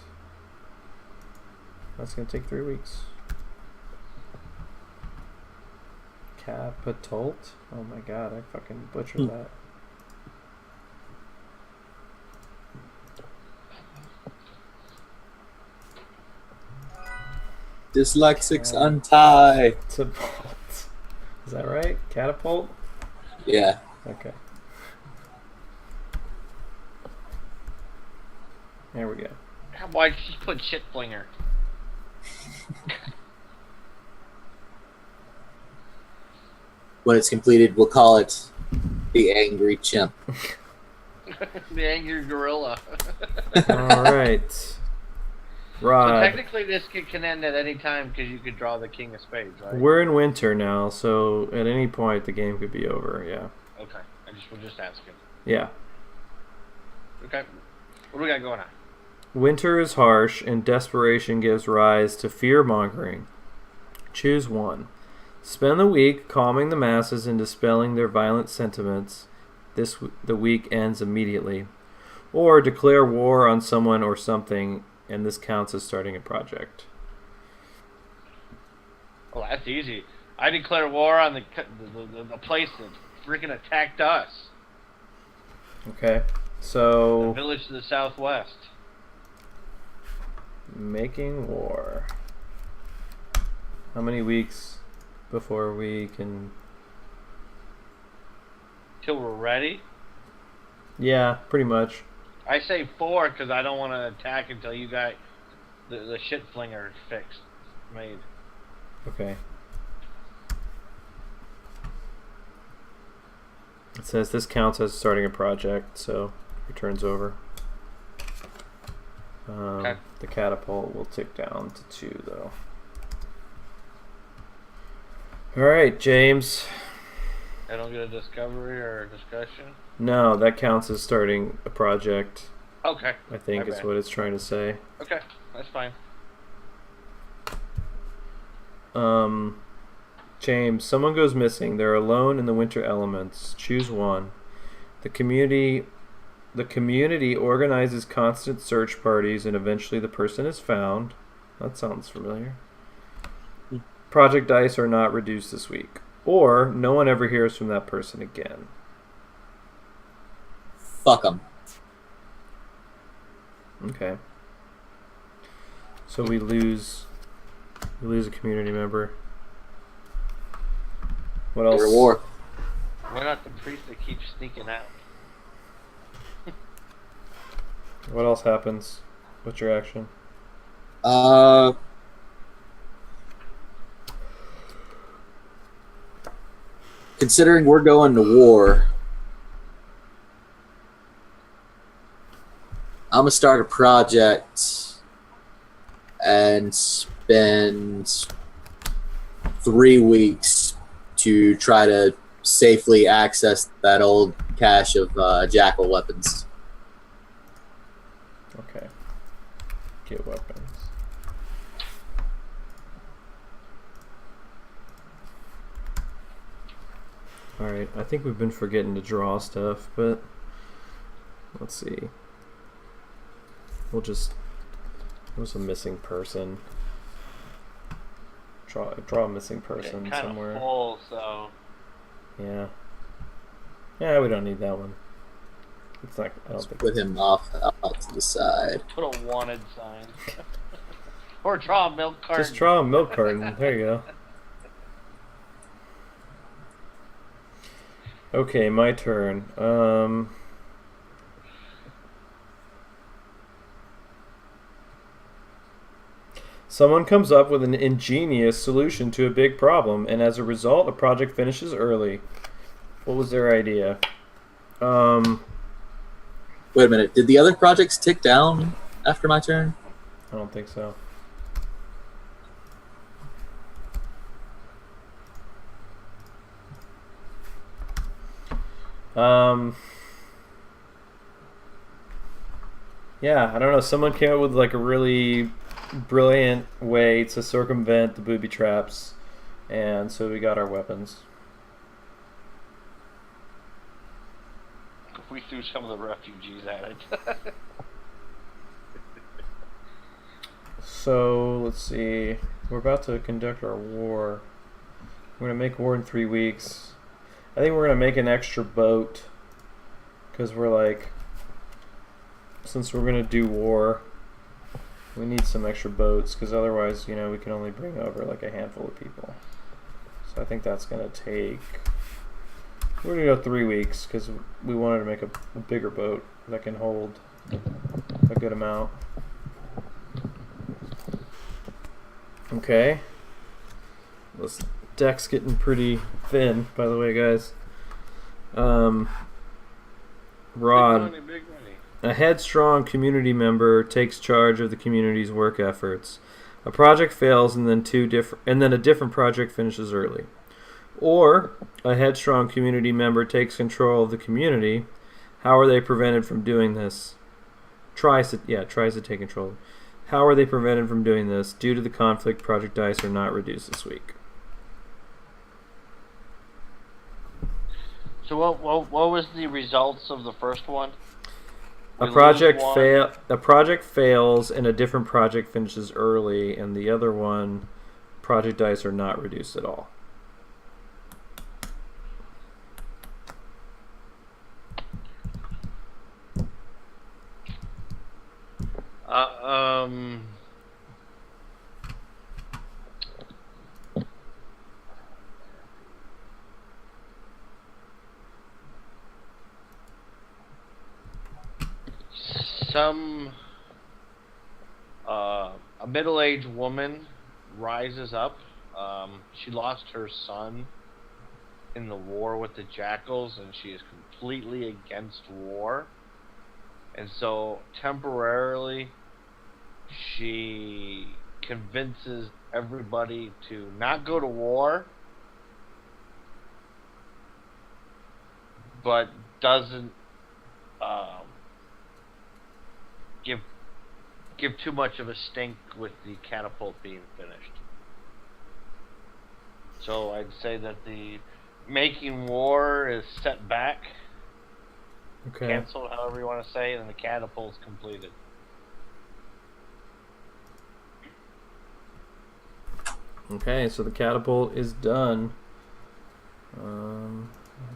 That's going to take 3 weeks. Catapult? Oh my god, I fucking butchered that. Dyslexics untie. Catapult. Is that right? Catapult? Yeah. Okay. There we go. Why'd you put shit flinger? When it's completed, we'll call it the Angry Chimp. The angry gorilla. Alright. Rod. So technically this can end at any time because you could draw the king of spades, right? We're in winter now, so at any point the game could be over, yeah. Okay. We're just asking. Yeah. Okay. What do we got going on? Winter is harsh, and desperation gives rise to fear-mongering. Choose one. Spend the week calming the masses and dispelling their violent sentiments. The week ends immediately. Or declare war on someone or something, and this counts as starting a project. Well, that's easy. I declare war on the place that freaking attacked us. Okay, The so village to the southwest. making war. How many weeks before we can... Till we're ready? Yeah, pretty much. I say 4 because I don't want to attack until you got the shit flinger fixed, made. Okay. It says this counts as starting a project, so your turn's over. Okay. The catapult will tick down to 2, though. Alright, James. I don't get a discovery or a discussion? No, that counts as starting a project, Okay. I think My is bad. what it's trying to say. Okay, that's fine. James, someone goes missing. They're alone in the winter elements. Choose one. The community organizes constant search parties, and eventually the person is found. That sounds familiar. Project dice are not reduced this week. Or no one ever hears from that person again. Fuck them. Okay. So we lose a community member. What else? Go to war. Why not the priest that keeps sneaking out? What else happens? What's your action? Considering we're going to war, I'm gonna start a project and spend 3 weeks to try to safely access that old cache of jackal weapons. Okay. Get weapons. Alright, I think we've been forgetting to draw stuff, but let's see. We'll just... There's a missing person. Draw a missing person Kind somewhere. of full, so Yeah. Yeah, we don't need that one. It's not... I don't Let's think... put him off out to the side. put a wanted sign. Or draw a milk carton. Just draw a milk carton. There you go. Okay, my turn. Someone comes up with an ingenious solution to a big problem, and as a result, a project finishes early. What was their idea? Wait a minute. Did the other projects tick down after my turn? I don't think so. Yeah, I don't know. Someone came up with like a really brilliant way to circumvent the booby traps, and so we got our weapons. We threw some of the refugees at it. So let's see. We're about to conduct our war. We're gonna make war in 3 weeks. I think we're gonna make an extra boat because we're like, since we're gonna do war, we need some extra boats because otherwise, you know, we can only bring over like a handful of people. So I think that's gonna take. We're gonna go 3 weeks because we wanted to make a bigger boat that can hold a good amount. Okay. This deck's getting pretty thin, by the way, guys. Rod. Big money. A headstrong community member takes charge of the community's work efforts. A project fails, and then a different project finishes early. Or a headstrong community member takes control of the community. How are they prevented from doing this? Tries to take control. How are they prevented from doing this? Due to the conflict, project dice are not reduced this week. So what was the results of the first one? A project fails, and a different project finishes early, and the other one, project dice are not reduced at all. A middle-aged woman rises up. She lost her son in the war with the jackals, and she is completely against war. And so temporarily, she convinces everybody to not go to war, but doesn't give too much of a stink with the catapult being finished. So I'd say that the making war is set back, canceled, however you want to say it, and the catapult's completed. Okay, so the catapult is done.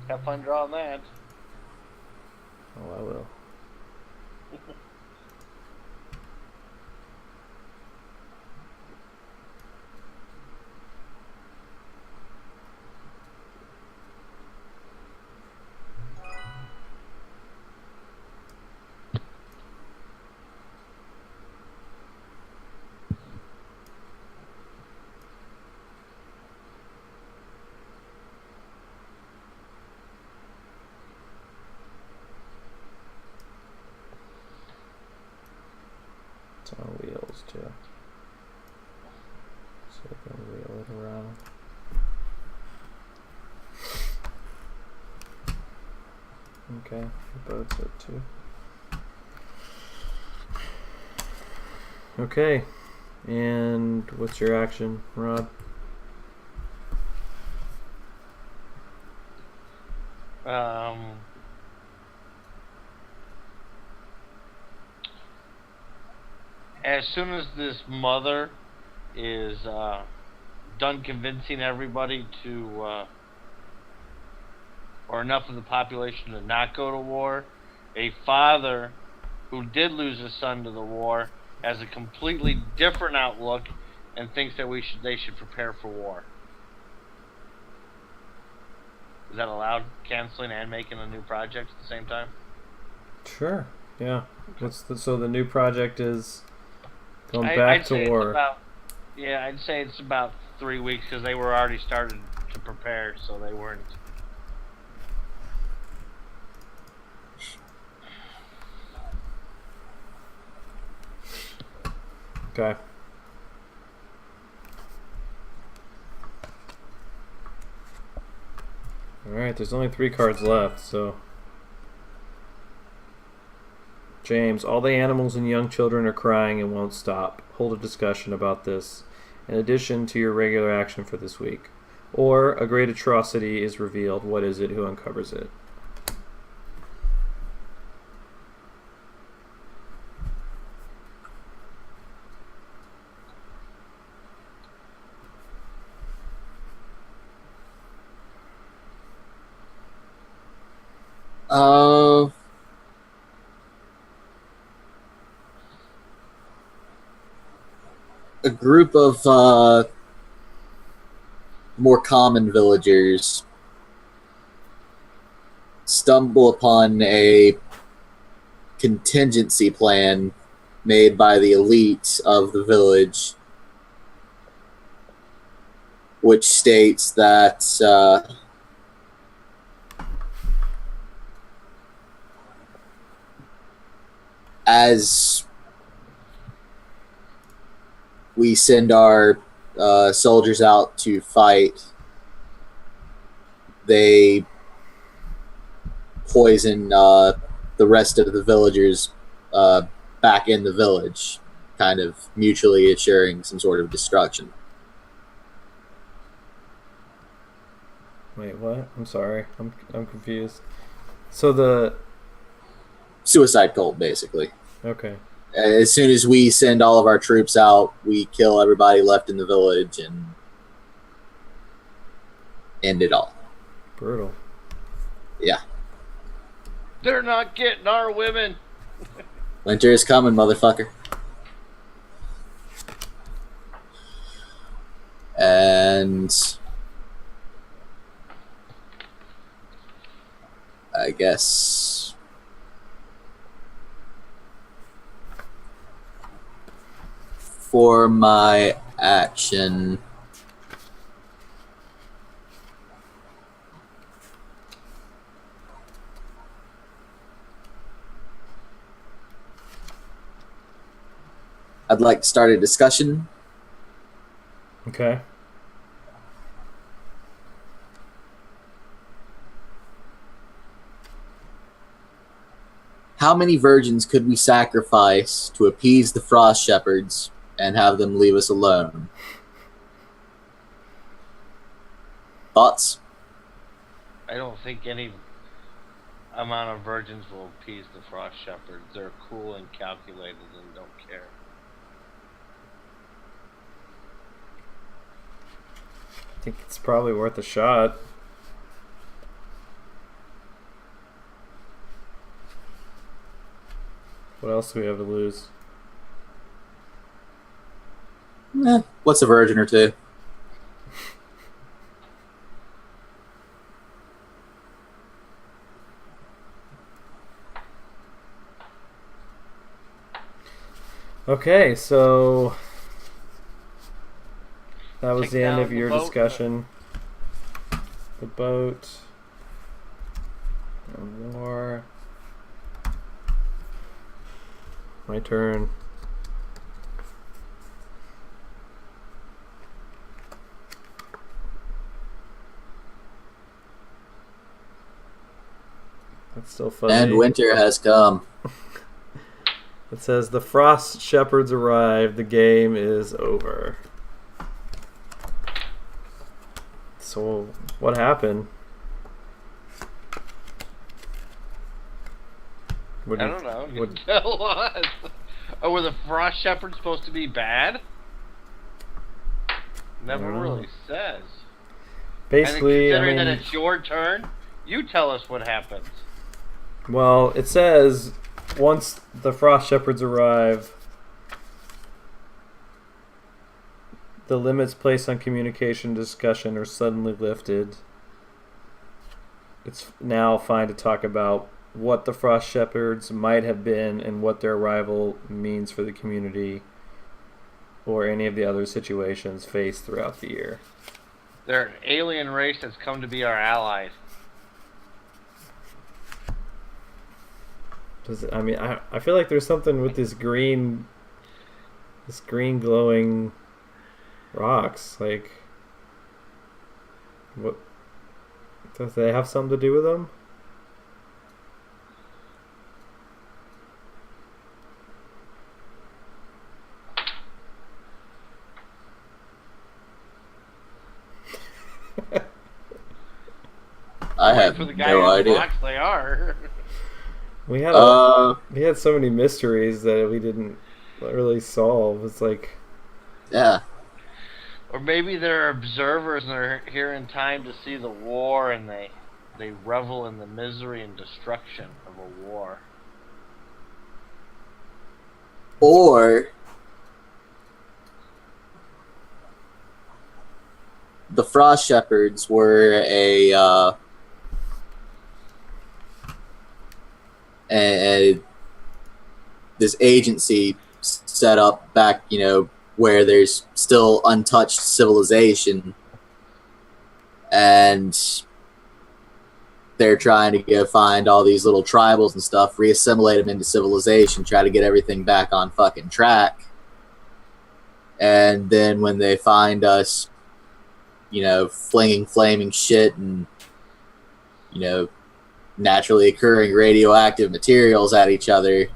Have fun drawing that. Oh, I will. on wheels too. So we can wheel it around. Okay, the boat's at 2. Okay, and what's your action, Rod? As soon as this mother is done convincing everybody to, or enough of the population to not go to war, a father who did lose his son to the war has a completely different outlook and thinks that they should prepare for war. Is that allowed? Canceling and making a new project at the same time? Sure. Yeah. So the new project is going I'd back say to war. I'd say it's about 3 weeks because they were already started to prepare, so they weren't. Okay. Alright, there's only 3 cards left, so... James, all the animals and young children are crying and won't stop. Hold a discussion about this, in addition to your regular action for this week. Or, a great atrocity is revealed. What is it? Who uncovers it? A group of more common villagers stumble upon a contingency plan made by the elite of the village, which states that as we send our soldiers out to fight, they poison the rest of the villagers back in the village, kind of mutually assuring some sort of destruction. Wait, what? I'm sorry. I'm confused. So the... Suicide cult, basically. Okay. As soon as we send all of our troops out, we kill everybody left in the village and end it all. Brutal. Yeah. They're not getting our women. Winter is coming, motherfucker. And I guess for my action, I'd like to start a discussion. Okay. How many virgins could we sacrifice to appease the frost shepherds and have them leave us alone? Thoughts? I don't think any amount of virgins will appease the frost shepherds. They're cool and calculated and don't care. I think it's probably worth a shot. What else do we have to lose? What's a virgin or two? Okay, so that was Take the end down of the your boat. discussion. The boat. And war. My turn. That's still funny. And winter has come. It says the Frost Shepherds arrive. The game is over. So what happened? I don't know. You tell us. Oh, were the Frost Shepherds supposed to be bad? Never really says. Basically, and considering that it's your turn, you tell us what happens. Well, it says once the Frost Shepherds arrive, the limits placed on communication discussion are suddenly lifted. It's now fine to talk about what the Frost Shepherds might have been and what their arrival means for the community or any of the other situations faced throughout the year. They're an alien race that's come to be our allies. I feel like there's something with this green glowing rocks. Like, what? Does they have something to do with them? I have For the guy no in the idea. box, they are. We had so many mysteries that we didn't really solve. It's like, Yeah. Or maybe they're observers and they're here in time to see the war and they revel in the misery and destruction of a war. Or the Frost Shepherds were this agency set up back, where there's still untouched civilization, and they're trying to go find all these little tribals and stuff, reassimilate them into civilization, try to get everything back on fucking track. And then when they find us, flinging flaming shit and, naturally occurring radioactive materials at each other,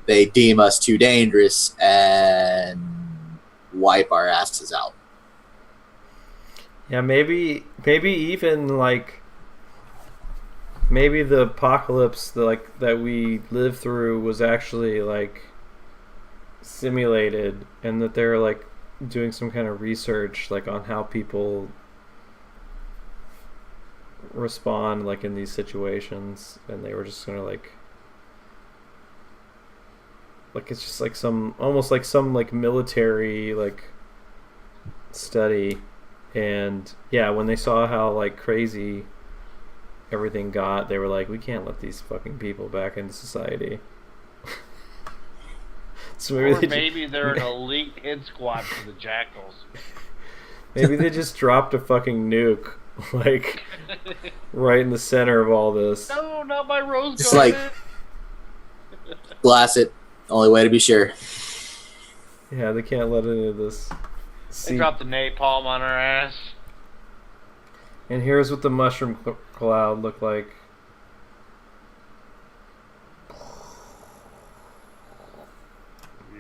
they deem us too dangerous and wipe our asses out. yeah, maybe even like maybe the apocalypse that we lived through was actually like simulated, and that they're like doing some kind of research like on how people respond like in these situations, and they were just gonna like it's just like some almost like some like military like study. And yeah, when they saw how like crazy everything got, they were like, we can't let these fucking people back into society. So maybe they're an elite hit squad for the Jackals. Maybe they just dropped a fucking nuke like right in the center of all this. No, not my rose It's garden. like glass it. Only way to be sure. Yeah, they can't let any of this They dropped the napalm on our ass. And here's what the mushroom cloud looked like.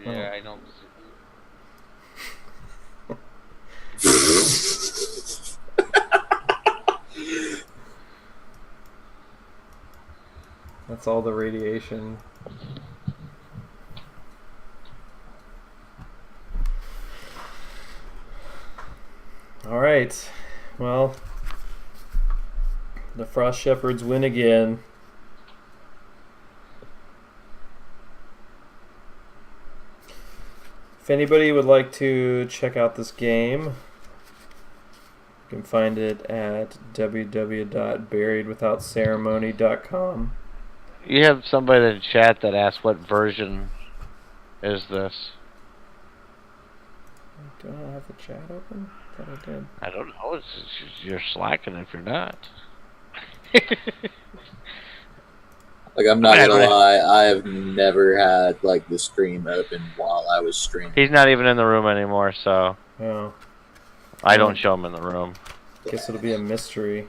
Yeah, I don't. That's all the radiation. Alright. Well, the Frost Shepherds win again. If anybody would like to check out this game, you can find it at www.buriedwithoutceremony.com. You have somebody in the chat that asked what version is this. Do I not have the chat open? I thought I did. I don't know. You're slacking if you're not. Like, I'm not gonna lie, I have never had like the stream open while I was streaming. He's not even in the room anymore, so Oh. I don't show him in the room. Guess it'll be a mystery.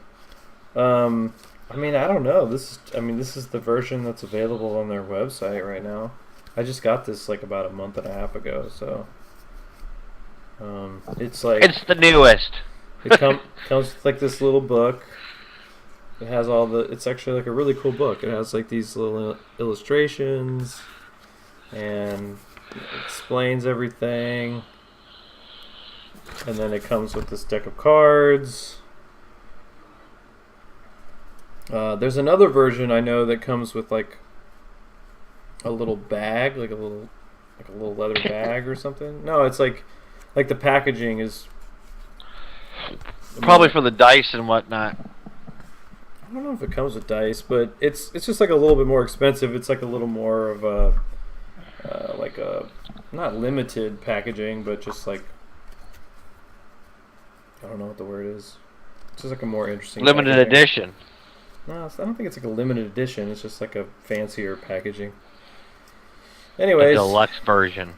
I mean, I don't know. This is the version that's available on their website right now. I just got this like about a month and a half ago, so it's like It's the newest. it comes with like this little book. It has all the. It's actually like a really cool book. It has like these little illustrations, and it explains everything. And then it comes with this deck of cards. There's another version I know that comes with like a little bag, like a little leather bag or something. No, it's like the packaging is Probably for the dice and whatnot. I don't know if it comes with dice, but it's just like a little bit more expensive. It's like a little more of a like a not limited packaging, but just like I don't know what the word is. It's just like a more interesting Limited packaging. edition. No, I don't think it's like a limited edition. It's just like a fancier packaging. A Anyways, deluxe version.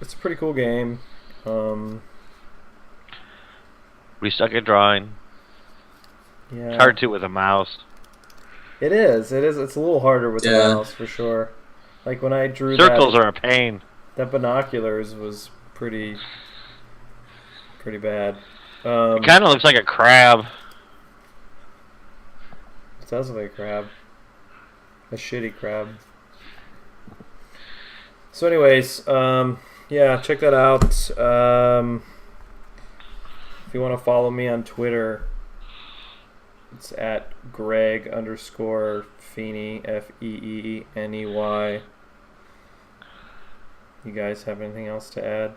it's a pretty cool game. We suck at drawing. Yeah, It's hard to with a mouse. It is. It's a little harder with the Yeah. mouse for sure. Like when I drew Circles are a pain. that binoculars was pretty bad. It kind of looks like a crab. It does look like a crab. A shitty crab. So anyways, yeah, check that out. If you want to follow me on Twitter, it's at Greg_Feeney, FEENEY. You guys have anything else to add?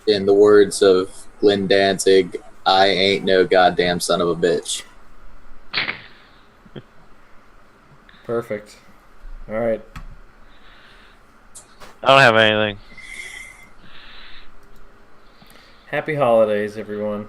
In the words of Glenn Danzig, I ain't no goddamn son of a bitch. Perfect. All right. I don't have anything. Happy holidays, everyone.